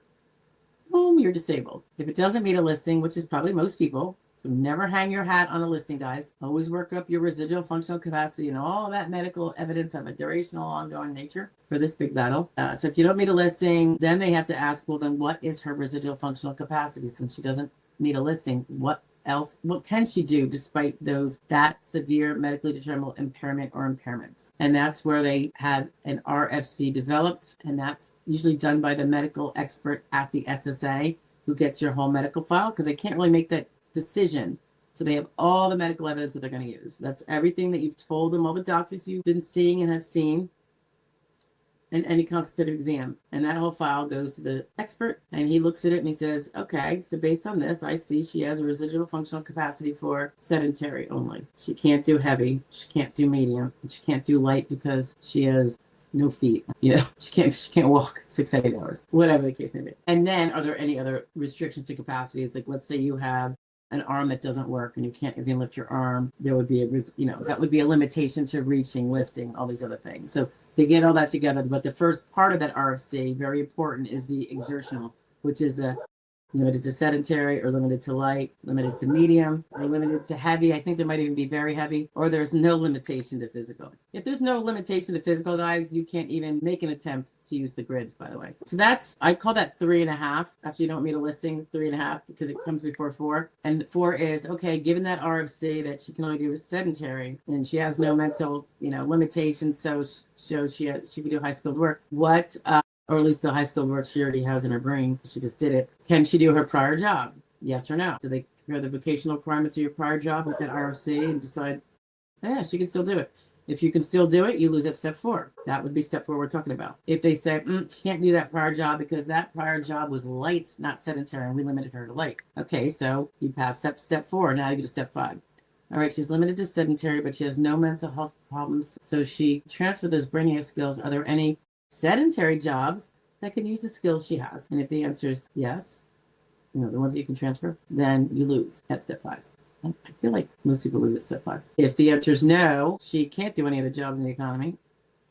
Boom, you're disabled. If it doesn't meet a listing, which is probably most people, so never hang your hat on a listing, guys. Always work up your residual functional capacity and all that medical evidence of a durational, ongoing nature for this big battle. So if you don't meet a listing, then they have to ask, well, then what is her residual functional capacity? Since she doesn't meet a listing, what else, what can she do despite that severe medically determinable impairment or impairments? And that's where they have an RFC developed, and that's usually done by the medical expert at the SSA who gets your whole medical file, because they can't really make that decision. So they have all the medical evidence that they're going to use. That's everything that you've told them, all the doctors you've been seeing and have seen, and any consultative exam. And that whole file goes to the expert, and he looks at it and he says, okay, so based on this, I see she has a residual functional capacity for sedentary only. She can't do heavy, she can't do medium, and she can't do light because she has no feet. You know, she can't walk 6-8 hours, whatever the case may be. And then are there any other restrictions to capacities? Like, let's say you have an arm that doesn't work and you can't even lift your arm. There would be that would be a limitation to reaching, lifting, all these other things. So they get all that together. But the first part of that RFC, very important, is the exertional, which is the limited to sedentary or limited to light, limited to medium, or limited to heavy. I think there might even be very heavy, or there's no limitation to physical. If there's no limitation to physical, guys, you can't even make an attempt to use the grids, by the way. So I call that 3.5 after you don't meet a listing, 3.5, because it comes before 4. And 4 is, okay, given that RFC that she can only do sedentary and she has no mental, limitations, so she can do high skilled work. What, or at least the high skilled work she already has in her brain, she just did it. Can she do her prior job? Yes or no? So they compare the vocational requirements of your prior job with that RFC and decide, yeah, she can still do it. If you can still do it, you lose at step 4. That would be step 4 we're talking about. If they say, she can't do that prior job because that prior job was light, not sedentary, and we limited her to light. Okay, so you pass step 4. Now you go to step 5. All right, she's limited to sedentary, but she has no mental health problems. So she transferred those brainiac skills. Are there any sedentary jobs that can use the skills she has? And if the answer is yes, the ones that you can transfer, then you lose at step 5. I feel like most people lose at step 5. If the answer is no, she can't do any of the jobs in the economy.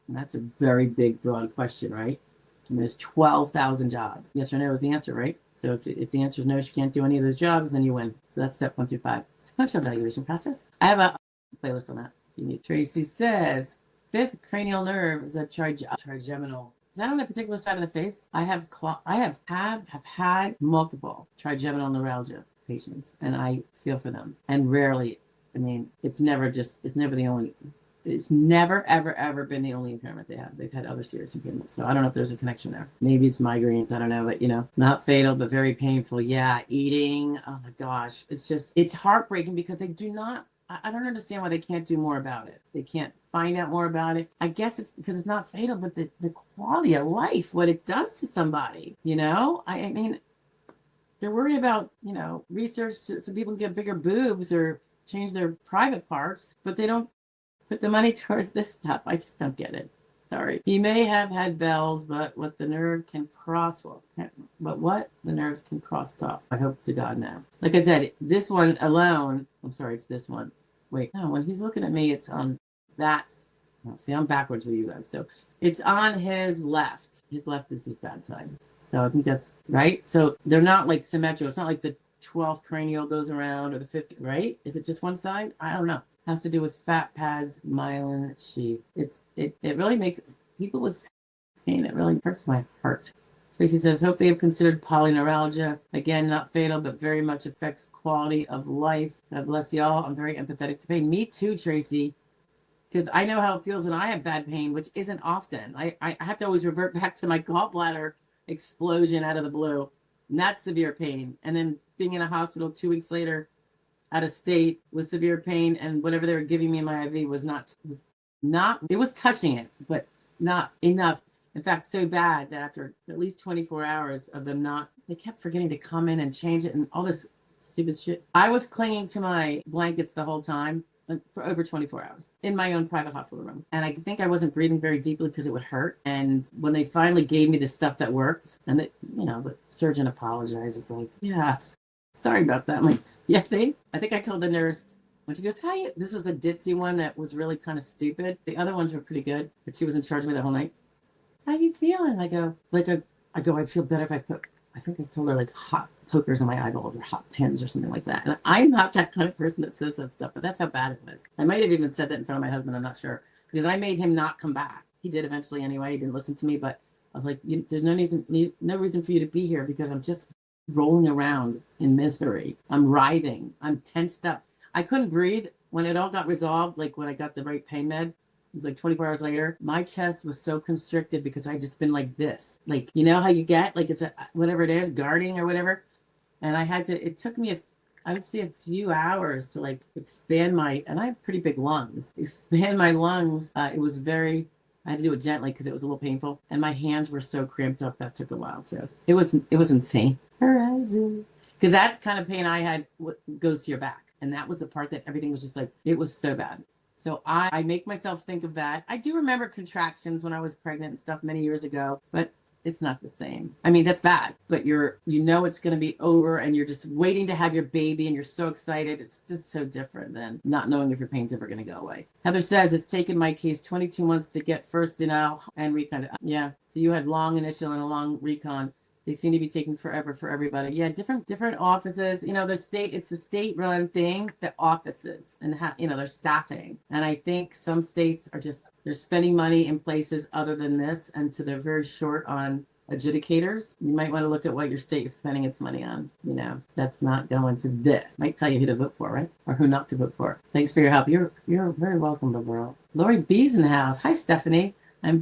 And that's a very big, broad question, right? And there's 12,000 jobs. Yes or no is the answer, right? So if the answer is no, she can't do any of those jobs, then you win. So that's step 1 through 5. Sequential evaluation process. I have a playlist on that. You need. Tracy says, 5th cranial nerve is a trigeminal. Is that on a particular side of the face? I have had multiple trigeminal neuralgia patients, and I feel for them. And rarely, it's never ever been the only impairment they have. They've had other serious impairments. So I don't know if there's a connection there. Maybe it's migraines. I don't know, but not fatal, but very painful. Yeah, eating. Oh my gosh. It's heartbreaking because they do not, I don't understand why they can't do more about it. They can't find out more about it. I guess it's because it's not fatal, but the quality of life, what it does to somebody, they're worried about, research so people can get bigger boobs or change their private parts, but they don't put the money towards this stuff. I just don't get it. Sorry. He may have had bells, but what the nerve can cross, what the nerves can cross talk. I hope to God now. Like I said, this one alone, I'm sorry, it's this one. Wait, no, when he's looking at me, it's on see, I'm backwards with you guys. So it's on his left. His left is his bad side. So I think that's right. So they're not like symmetrical. It's not like the 12th cranial goes around or the 5th, right? Is it just one side? I don't know. Has to do with fat pads, myelin sheath. It really makes people with pain. It really hurts my heart. Tracy says, hope they have considered polyneuralgia. Again, not fatal, but very much affects quality of life. God bless y'all. I'm very empathetic to pain. Me too, Tracy. Because I know how it feels when I have bad pain, which isn't often. I have to always revert back to my gallbladder explosion out of the blue. And that's severe pain. And then being in a hospital 2 weeks later, out of state with severe pain, and whatever they were giving me in my IV was touching it, but not enough. In fact, so bad that after at least 24 hours of them they kept forgetting to come in and change it and all this stupid shit. I was clinging to my blankets the whole time for over 24 hours in my own private hospital room. And I think I wasn't breathing very deeply because it would hurt. And when they finally gave me the stuff that worked, and the surgeon apologizes like, yeah, sorry about that. I'm like, yeah, I think I told the nurse when she goes, hi, this was the ditzy one that was really kind of stupid. The other ones were pretty good, but she was in charge of me the whole night. how you feeling? I go, I'd feel better if I think I told her like hot pokers in my eyeballs or hot pins or something like that. And I'm not that kind of person that says that stuff, but that's how bad it was. I might have even said that in front of my husband. I'm not sure because I made him not come back. He did eventually anyway. He didn't listen to me, but I was like, there's no reason for you to be here because I'm just rolling around in misery. I'm writhing. I'm tensed up. I couldn't breathe when it all got resolved. Like when I got the right pain med, it was like 24 hours later. My chest was so constricted because I just been like this. Like, you know how you get like it's whatever it is, guarding or whatever. And I had to, it took me I would say a few hours to like expand and I have pretty big lungs, expand my lungs. I had to do it gently because it was a little painful. And my hands were so cramped up that took a while too. It was insane. Horizon. Because that kind of pain I had goes to your back. And that was the part that everything was just like, it was so bad. So I make myself think of that. I do remember contractions when I was pregnant and stuff many years ago, but it's not the same. I mean, that's bad, but you know it's going to be over and you're just waiting to have your baby and you're so excited. It's just so different than not knowing if your pain's ever going to go away. Heather says it's taken my case 22 months to get first denial and recon. Yeah. So you had long initial and a long recon. They seem to be taking forever for everybody. Yeah, different offices. You know, it's a state-run thing. The offices and their staffing. And I think some states are they're spending money in places other than this, and so they're very short on adjudicators. You might want to look at what your state is spending its money on. You know, that's not going to this. Might tell you who to vote for, right? Or who not to vote for. Thanks for your help. You're very welcome, the world. Lori B's in the house. Hi, Stephanie. I'm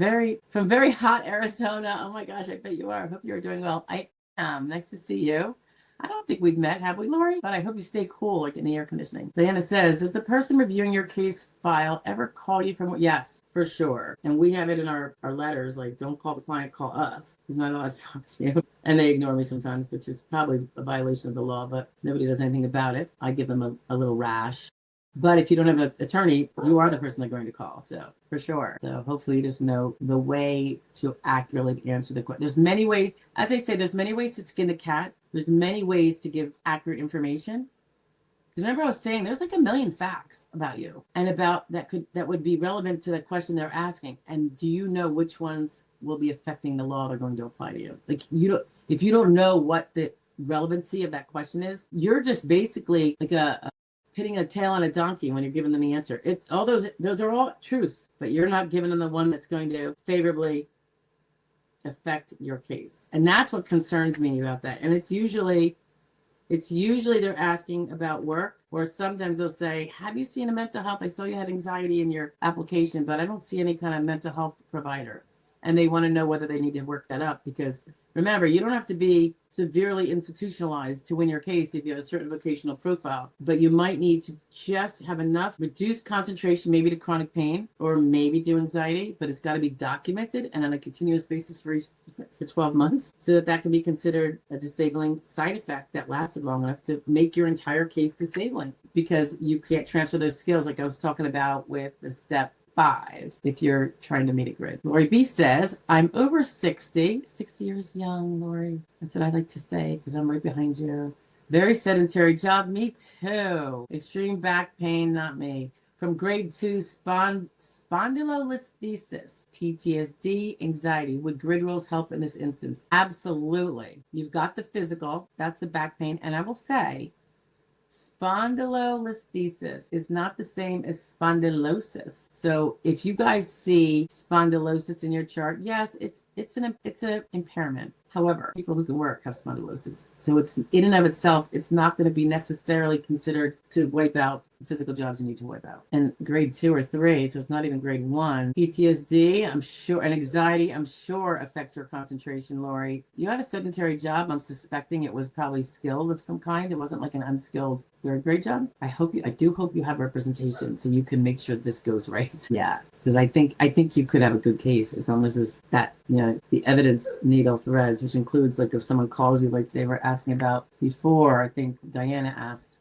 from very hot Arizona. Oh my gosh, I bet you are. I hope you're doing well. I am. Nice to see you. I don't think we've met, have we, Lori? But I hope you stay cool, like in the air conditioning. Diana says, did the person reviewing your case file ever call you from? Yes, for sure. And we have it in our letters, like, don't call the client, call us. He's not allowed to talk to you. And they ignore me sometimes, which is probably a violation of the law, but nobody does anything about it. I give them a little rash. But if you don't have an attorney, you are the person they're going to call. So for sure. So hopefully you just know the way to accurately answer the question. There's many ways, as I say, there's many ways to skin the cat. There's many ways to give accurate information. Because remember I was saying there's like a million facts about you and about that would be relevant to the question they're asking. And do you know which ones will be affecting the law they're going to apply to you? Like if you don't know what the relevancy of that question is, you're just basically like hitting a tail on a donkey when you're giving them the answer. It's all those are all truths, but you're not giving them the one that's going to favorably affect your case. And that's what concerns me about that. And it's usually they're asking about work, or sometimes they'll say, have you seen a mental health? I saw you had anxiety in your application, but I don't see any kind of mental health provider. And they want to know whether they need to work that up, because remember, you don't have to be severely institutionalized to win your case if you have a certain vocational profile, but you might need to just have enough reduced concentration, maybe to chronic pain or maybe to anxiety, but it's got to be documented and on a continuous basis for 12 months so that can be considered a disabling side effect that lasted long enough to make your entire case disabling, because you can't transfer those skills like I was talking about with the step 5 if you're trying to meet a grid. Lori B says, I'm over 60 years young, Lori. That's what I like to say because I'm right behind you. Very sedentary job. Me too. Extreme back pain, not me. From grade 2 spondylolisthesis, PTSD, anxiety. Would grid rules help in this instance? Absolutely. You've got the physical. That's the back pain. And I will say, spondylolisthesis is not the same as spondylosis. So if you guys see spondylosis in your chart, yes, it's an impairment. However, people who can work have spondylosis. So it's in and of itself, it's not going to be necessarily considered to wipe out physical jobs you need to wipe out. And grade 2 or 3, so it's not even grade 1. PTSD, I'm sure, and anxiety, I'm sure affects your concentration, Lori. You had a sedentary job. I'm suspecting it was probably skilled of some kind. It wasn't like an unskilled 3rd grade job. I do hope you have representation so you can make sure this goes right. Yeah. Because I think you could have a good case as long as there's that, the evidence needle threads, which includes like if someone calls you like they were asking about before, I think Diana asked,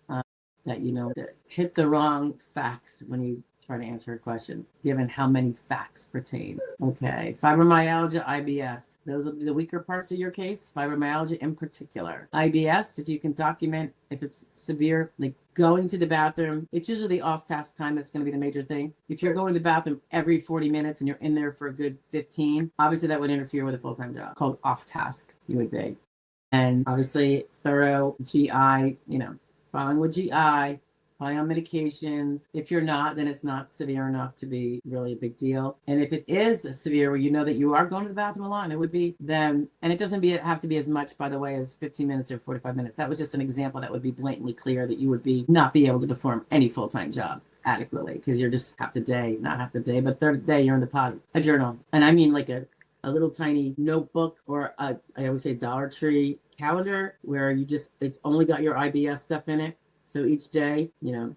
that that hit the wrong facts when you try to answer your question, given how many facts pertain. Okay, fibromyalgia, IBS. Those are the weaker parts of your case, fibromyalgia in particular. IBS, if you can document if it's severe, like going to the bathroom, it's usually the off-task time that's going to be the major thing. If you're going to the bathroom every 40 minutes and you're in there for a good 15, obviously that would interfere with a full-time job called off-task, you would be. And obviously thorough GI, following with GI, probably on medications. If you're not, then it's not severe enough to be really a big deal. And if it is severe, where you know that you are going to the bathroom a lot, and it would be then, and it doesn't have to be as much, by the way, as 15 minutes or 45 minutes. That was just an example that would be blatantly clear that you would not be able to perform any full-time job adequately, because you're just half the day, not half the day, but third day you're in the pot. A journal. And I mean like a little tiny notebook, or I always say Dollar Tree calendar, where it's only got your IBS stuff in it. So each day,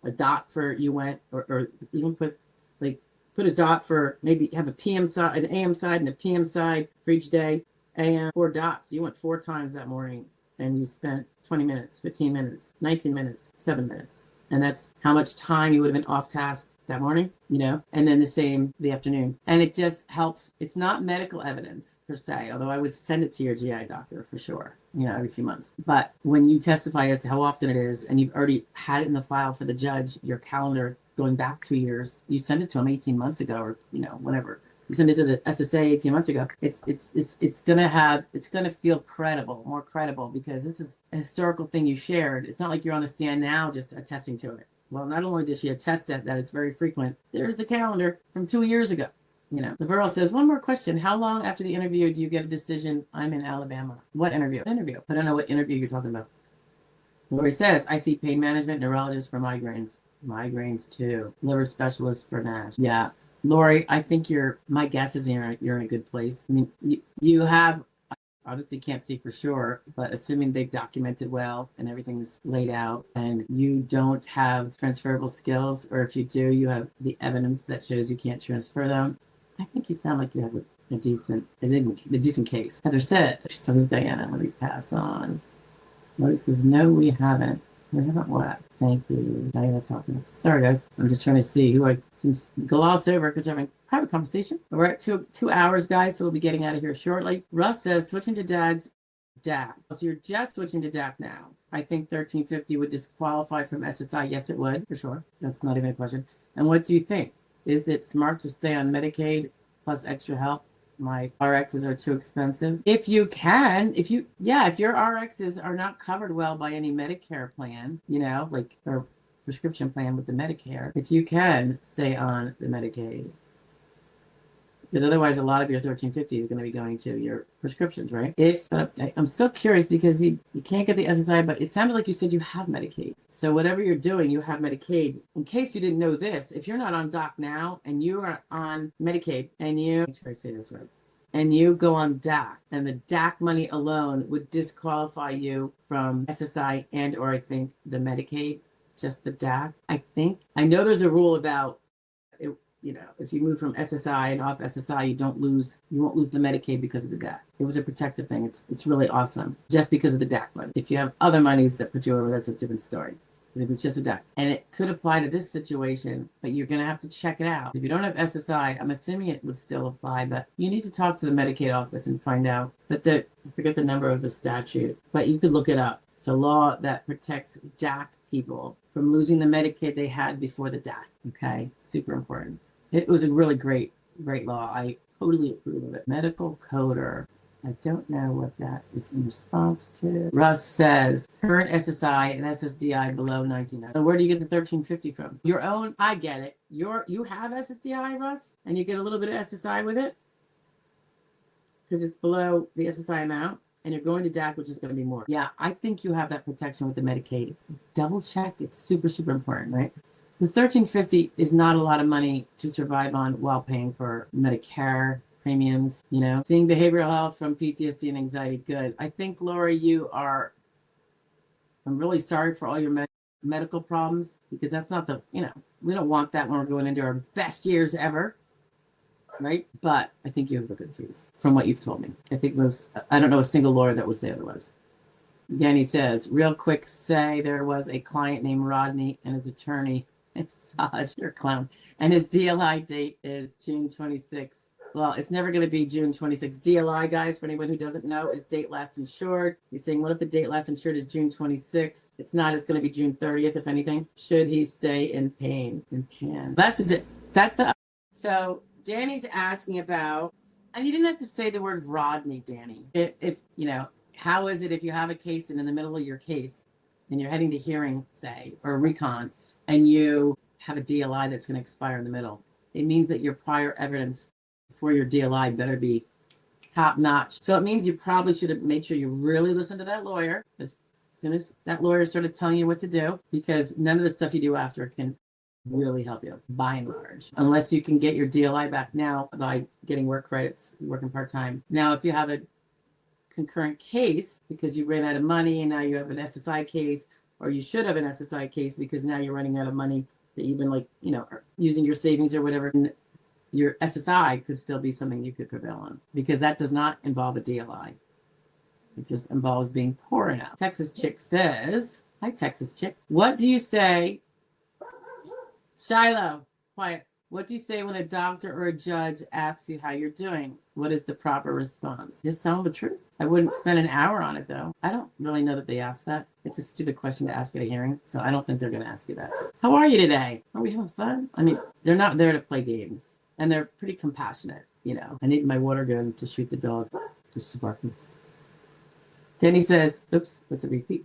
a dot for you went, or even put a dot for, maybe have a PM side, an AM side, and a PM side for each day. AM, 4 dots. You went 4 times that morning, and you spent 20 minutes, 15 minutes, 19 minutes, 7 minutes. And that's how much time you would have been off task that morning, and then the same the afternoon. And it just helps. It's not medical evidence per se, although I would send it to your GI doctor for sure, every few months. But when you testify as to how often it is, and you've already had it in the file for the judge, your calendar going back 2 years, you send it to him 18 months ago, or, whenever. You send it to the SSA 18 months ago. It's gonna feel credible, more credible, because this is a historical thing you shared. It's not like you're on the stand now just attesting to it. Well, not only does she attest that it's very frequent, there's the calendar from 2 years ago. The borough says, one more question. How long after the interview do you get a decision? I'm in Alabama. What interview? Interview. I don't know what interview you're talking about. Lori says, I see pain management neurologist for migraines. Migraines too. Liver specialist for NASH. Yeah. Lori, I think my guess is you're in a good place. I mean, you have, obviously can't see for sure, but assuming they've documented well and everything's laid out, and you don't have transferable skills, or if you do, you have the evidence that shows you can't transfer them, I think you sound like you have a decent case. Heather said, she's telling Diana, let me pass on. Lori says, no, we haven't. We haven't what? Thank you. Diana's talking. Sorry, guys. I'm just trying to see who I can gloss over, because we're having a private conversation. We're at 2 hours, guys, so we'll be getting out of here shortly. Russ says, switching to Dad's DAC. So you're just switching to DAC now. I think 1350 would disqualify from SSI. Yes, it would, for sure. That's not even a question. And what do you think? Is it smart to stay on Medicaid plus extra help? My RXs are too expensive. If you can, if your RXs are not covered well by any Medicare plan, or prescription plan with the Medicare, if you can stay on the Medicaid, because otherwise a lot of your 1350 is going to be going to your prescriptions, right? I'm so curious, because you can't get the SSI, but it sounded like you said you have Medicaid. So whatever you're doing, you have Medicaid. In case you didn't know this, if you're not on doc now and you are on Medicaid, and you go on DAC, and the DAC money alone would disqualify you from SSI and/or I think the Medicaid, just the DAC. I know there's a rule about it. If you move from SSI and off SSI, you won't lose the Medicaid because of the DAC. It was a protective thing. It's really awesome, just because of the DAC money. If you have other monies that put you over, that's a different story. But if it's just a DAC, and it could apply to this situation, but you're going to have to check it out. If you don't have SSI, I'm assuming it would still apply, but you need to talk to the Medicaid office and find out. But I forget the number of the statute, but you could look it up. It's a law that protects DAC people from losing the Medicaid they had before the DAC. Okay, super important. It was a really great law. I totally approve of it. Medical coder. I don't know what that is in response to. Russ says, current SSI and SSDI below 19. And where do you get the 1350 from? Your own? I get it. You have SSDI, Russ? And you get a little bit of SSI with it? Because it's below the SSI amount, and you're going to DAC, which is going to be more. Yeah, I think you have that protection with the Medicaid. Double check. It's super, super important, right? Because 1350 is not a lot of money to survive on while paying for Medicare premiums, Seeing behavioral health from PTSD and anxiety, good. I think, Lori, I'm really sorry for all your medical problems, because that's not we don't want that when we're going into our best years ever, right? But I think you have a good case from what you've told me. I don't know a single lawyer that would say otherwise. Danny says, real quick, say there was a client named Rodney and his attorney Massage, you're a clown. And his DLI date is June 26th. Well, it's never going to be June 26th. DLI, guys, for anyone who doesn't know, is date last insured. He's saying, what if the date last insured is June 26th? It's not. It's going to be June 30th, if anything. Should he stay in pain? So Danny's asking about, and you didn't have to say the word Rodney, Danny. If you know, how is it if you have a case and in the middle of your case and you're heading to hearing, say, or recon, and you have a DLI that's going to expire in the middle? It means that your prior evidence for your DLI better be top notch. So it means you probably should have made sure you really listen to that lawyer as soon as that lawyer started telling you what to do, because none of the stuff you do after can really help you by and large, unless you can get your DLI back now by getting work credits, working part-time. Now, if you have a concurrent case because you ran out of money and now you have an SSI case, or you should have an SSI case because now you're running out of money that you've been using your savings or whatever, your SSI could still be something you could prevail on, because that does not involve a DLI. It just involves being poor enough. Texas Chick says, hi, Texas Chick. What do you say? Shiloh, quiet. What do you say when a doctor or a judge asks you how you're doing? What is the proper response? Just tell them the truth. I wouldn't spend an hour on it, though. I don't really know that they ask that. It's a stupid question to ask at a hearing, so I don't think they're going to ask you that. How are you today? Are we having fun? I mean, they're not there to play games, and they're pretty compassionate, I need my water gun to shoot the dog. Just barking. Denny says, oops, that's a repeat.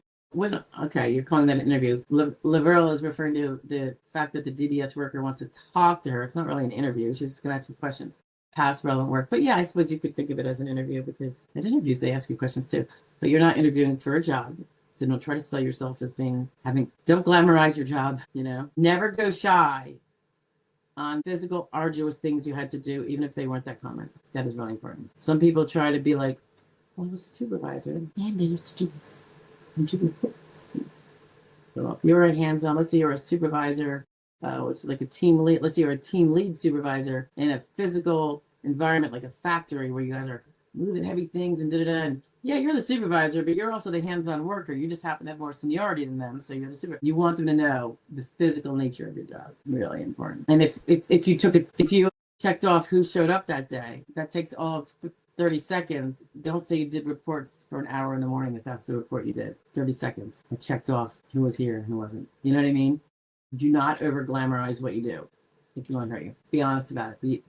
Okay, you're calling that an interview. Laverle is referring to the fact that the DBS worker wants to talk to her. It's not really an interview. She's just going to ask you questions. Past relevant work. But yeah, I suppose you could think of it as an interview, because at interviews, they ask you questions too. But you're not interviewing for a job. So don't try to sell yourself as don't glamorize your job, Never go shy on physical, arduous things you had to do, even if they weren't that common. That is really important. Some people try to be like, well, I was a supervisor. And I used to do this. So if you're a hands-on, let's say you're a supervisor, which is like a team lead. Let's say you're a team lead supervisor in a physical environment like a factory where you guys are moving heavy things and da-da-da. And yeah, you're the supervisor, but you're also the hands-on worker. You just happen to have more seniority than them, so you're the supervisor. You want them to know the physical nature of your job. Really important. And if you checked off who showed up that day, that takes all of 30 seconds. Don't say you did reports for an hour in the morning if that's the report you did. 30 seconds. I checked off who was here and who wasn't. You know what I mean? Do not over glamorize what you do. If you want to hurt you, be honest about it.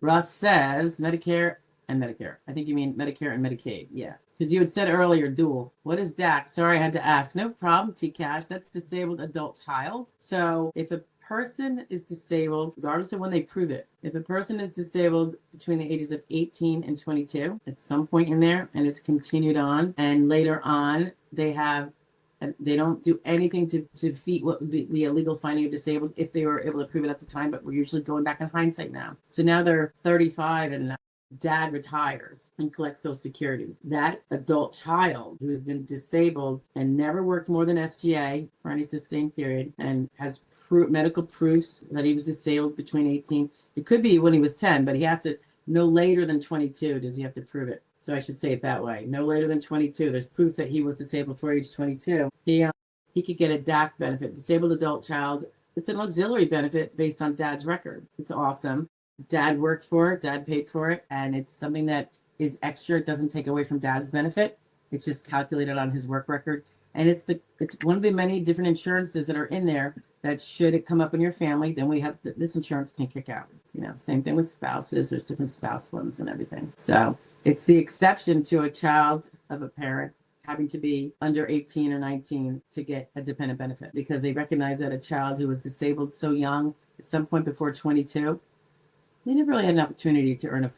Russ says Medicare and Medicare. I think you mean Medicare and Medicaid. Yeah. Because you had said earlier, dual. What is DAC? Sorry, I had to ask. No problem, T-Cash. That's disabled adult child. So if a person is disabled, regardless of when they prove it, if a person is disabled between the ages of 18 and 22, at some point in there, and it's continued on, and later on, they don't do anything to defeat what would be the illegal finding of disabled if they were able to prove it at the time, but we're usually going back in hindsight now. So now they're 35 and dad retires and collects Social Security. That adult child who has been disabled and never worked more than SGA for any sustained period and has medical proofs that he was disabled between 18. It could be when he was 10, but he has to no later than 22. Does he have to prove it? So I should say it that way. No later than 22. There's proof that he was disabled before age 22. He could get a DAC benefit, disabled adult child. It's an auxiliary benefit based on dad's record. It's awesome. Dad worked for it, dad paid for it, and it's something that is extra. It doesn't take away from dad's benefit. It's just calculated on his work record. And it's one of the many different insurances that are in there that should it come up in your family, then we have this insurance can kick out. Same thing with spouses. There's different spouse ones and everything. So it's the exception to a child of a parent having to be under 18 or 19 to get a dependent benefit, because they recognize that a child who was disabled so young at some point before 22, they never really had an opportunity to earn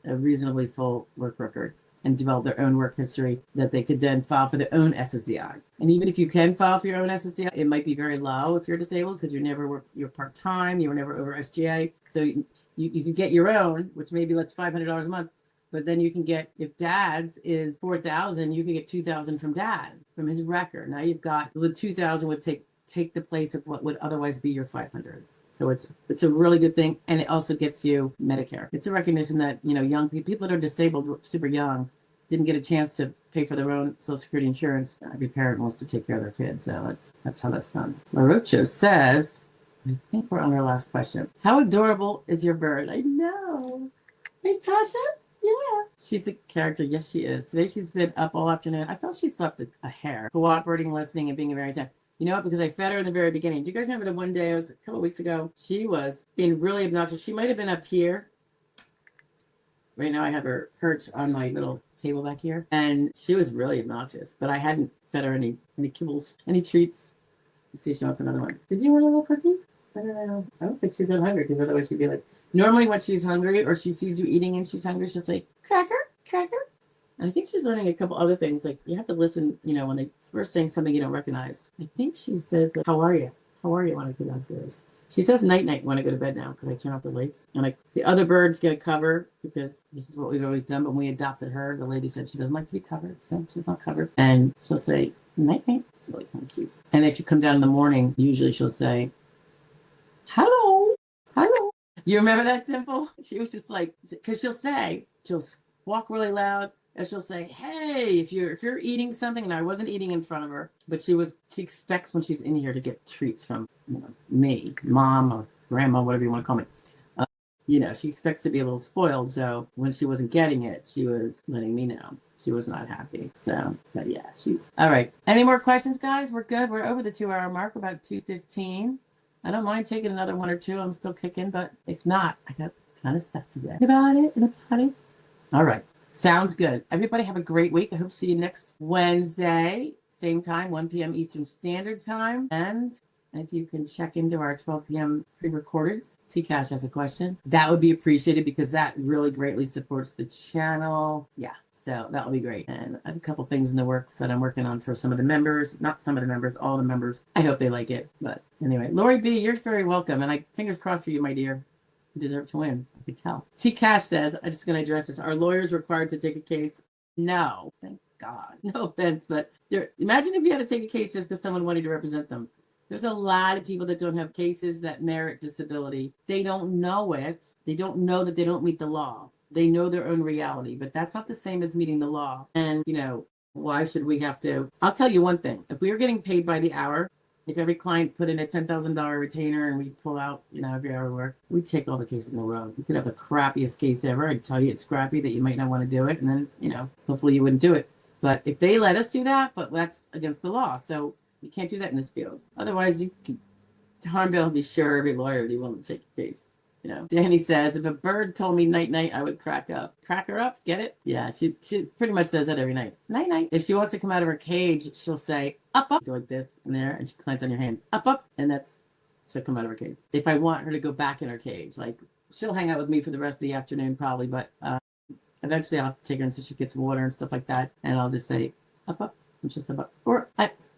a reasonably full work record and develop their own work history that they could then file for their own SSDI. And even if you can file for your own SSDI, it might be very low if you're disabled because you're part-time, you were never over SGA. So you can get your own, which maybe that's $500 a month, but then you can get, if dad's is $4,000, you can get $2,000 from dad, from his record. Now you've got, the $2,000 would take the place of what would otherwise be your $500. So it's a really good thing, and it also gets you Medicare. It's a recognition that young people that are disabled, super young, didn't get a chance to pay for their own Social Security insurance. Every parent wants to take care of their kids, so that's how that's done. Larocho says, I think we're on our last question. How adorable is your bird? I know. Hey, Tasha? Yeah. She's a character. Yes, she is. Today she's been up all afternoon. I thought she slept a hair. Cooperating, listening, and being a very attentive. You know what? Because I fed her in the very beginning. Do you guys remember the one day, it was a couple of weeks ago? She was being really obnoxious. She might have been up here. Right now I have her perched on my little table back here. And she was really obnoxious. But I hadn't fed her any kibbles, any treats. Let's see if she wants another one. Did you want a little cookie? I don't know. I don't think she's that hungry because otherwise she'd be like, normally when she's hungry or she sees you eating and she's hungry, she'll say, cracker, cracker. And I think she's learning a couple other things. Like you have to listen, when they first saying something you don't recognize. I think she said, like, how are you? How are you when I go downstairs? She says night-night when I go to bed now because I turn off the lights. And the other birds get a cover because this is what we've always done. But when we adopted her, the lady said she doesn't like to be covered. So she's not covered. And she'll say, night-night. It's really kind of cute. And if you come down in the morning, usually she'll say, hello, hello. You remember that, Dimple? She was just like, because she'll walk really loud, and she'll say, hey, if you're eating something, and I wasn't eating in front of her, but she expects when she's in here to get treats from me, mom, or grandma, whatever you want to call me. She expects to be a little spoiled. So when she wasn't getting it, she was letting me know. She was not happy. So, but yeah, she's all right. Any more questions, guys? We're good. We're over the 2-hour mark, about 2:15. I don't mind taking another one or two. I'm still kicking, but if not, I got a ton of stuff today. About it. All right. Sounds good. Everybody have a great week. I hope to see you next Wednesday, same time, 1 p.m. Eastern Standard Time. And if you can check into our 12 p.m. pre-recordeds, T-Cash has a question. That would be appreciated because that really greatly supports the channel. Yeah, so that will be great. And I have a couple things in the works that I'm working on for some of the members. Not some of the members, all the members. I hope they like it. But anyway, Lori B., you're very welcome. And fingers crossed for you, my dear. You deserve to win. I could tell. T-Cash says, I'm just going to address this. Are lawyers required to take a case? No. Thank God. No offense, but imagine if you had to take a case just because someone wanted to represent them. There's a lot of people that don't have cases that merit disability. They don't know it. They don't know that they don't meet the law. They know their own reality, but that's not the same as meeting the law. And, why should we have to? I'll tell you one thing. If we were getting paid by the hour, if every client put in a $10,000 retainer and we pull out, every hour work, we'd take all the cases in the world. You could have the crappiest case ever. I'd tell you it's crappy that you might not want to do it. And then, hopefully you wouldn't do it. But if they let us do that, but that's against the law. So you can't do that in this field. Otherwise, Harmville will be sure every lawyer would be willing to take a case. Danny says, if a bird told me night-night, I would crack up. Crack her up? Get it? Yeah, she pretty much says that every night. Night-night. If she wants to come out of her cage, she'll say, up, up. Like this and there, and she climbs on your hand. Up, up. And she'll come out of her cage. If I want her to go back in her cage, like, she'll hang out with me for the rest of the afternoon probably, but eventually I'll have to take her until she gets some water and stuff like that, and I'll just say, up, up. And she'll say, up. Or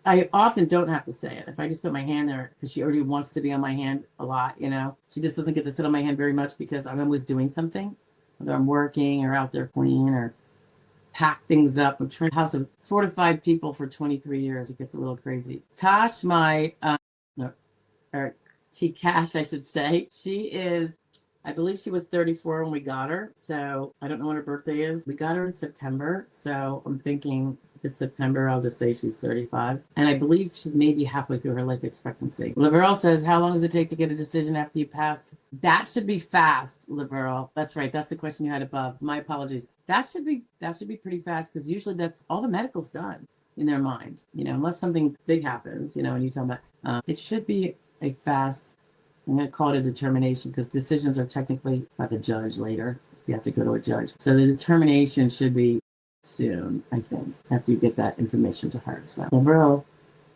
I often don't have to say it. If I just put my hand there, because she already wants to be on my hand a lot, She just doesn't get to sit on my hand very much because I'm always doing something. Whether I'm working or out there cleaning or pack things up. I'm trying to house of 4 to 5 people for 23 years. It gets a little crazy. Tosh, or T-Cash, I should say. I believe she was 34 when we got her. So I don't know when her birthday is. We got her in September. So I'm thinking this September, I'll just say she's 35. And I believe she's maybe halfway through her life expectancy. Laverl says, how long does it take to get a decision after you pass? That should be fast, Laverl. That's right. That's the question you had above. My apologies. That should be pretty fast because usually that's all the medical's done in their mind. Unless something big happens, and you tell them that. It should be a fast, I'm going to call it a determination because decisions are technically by the judge later. You have to go to a judge. So the determination should be soon, I think, after you get that information to her. So, overall,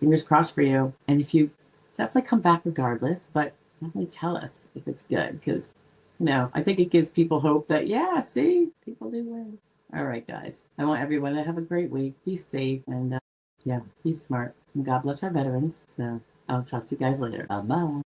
fingers crossed for you. And if you definitely come back regardless, but definitely tell us if it's good because, I think it gives people hope that, yeah, see, people do win. All right, guys. I want everyone to have a great week. Be safe and, be smart. And God bless our veterans. So, I'll talk to you guys later. Bye-bye.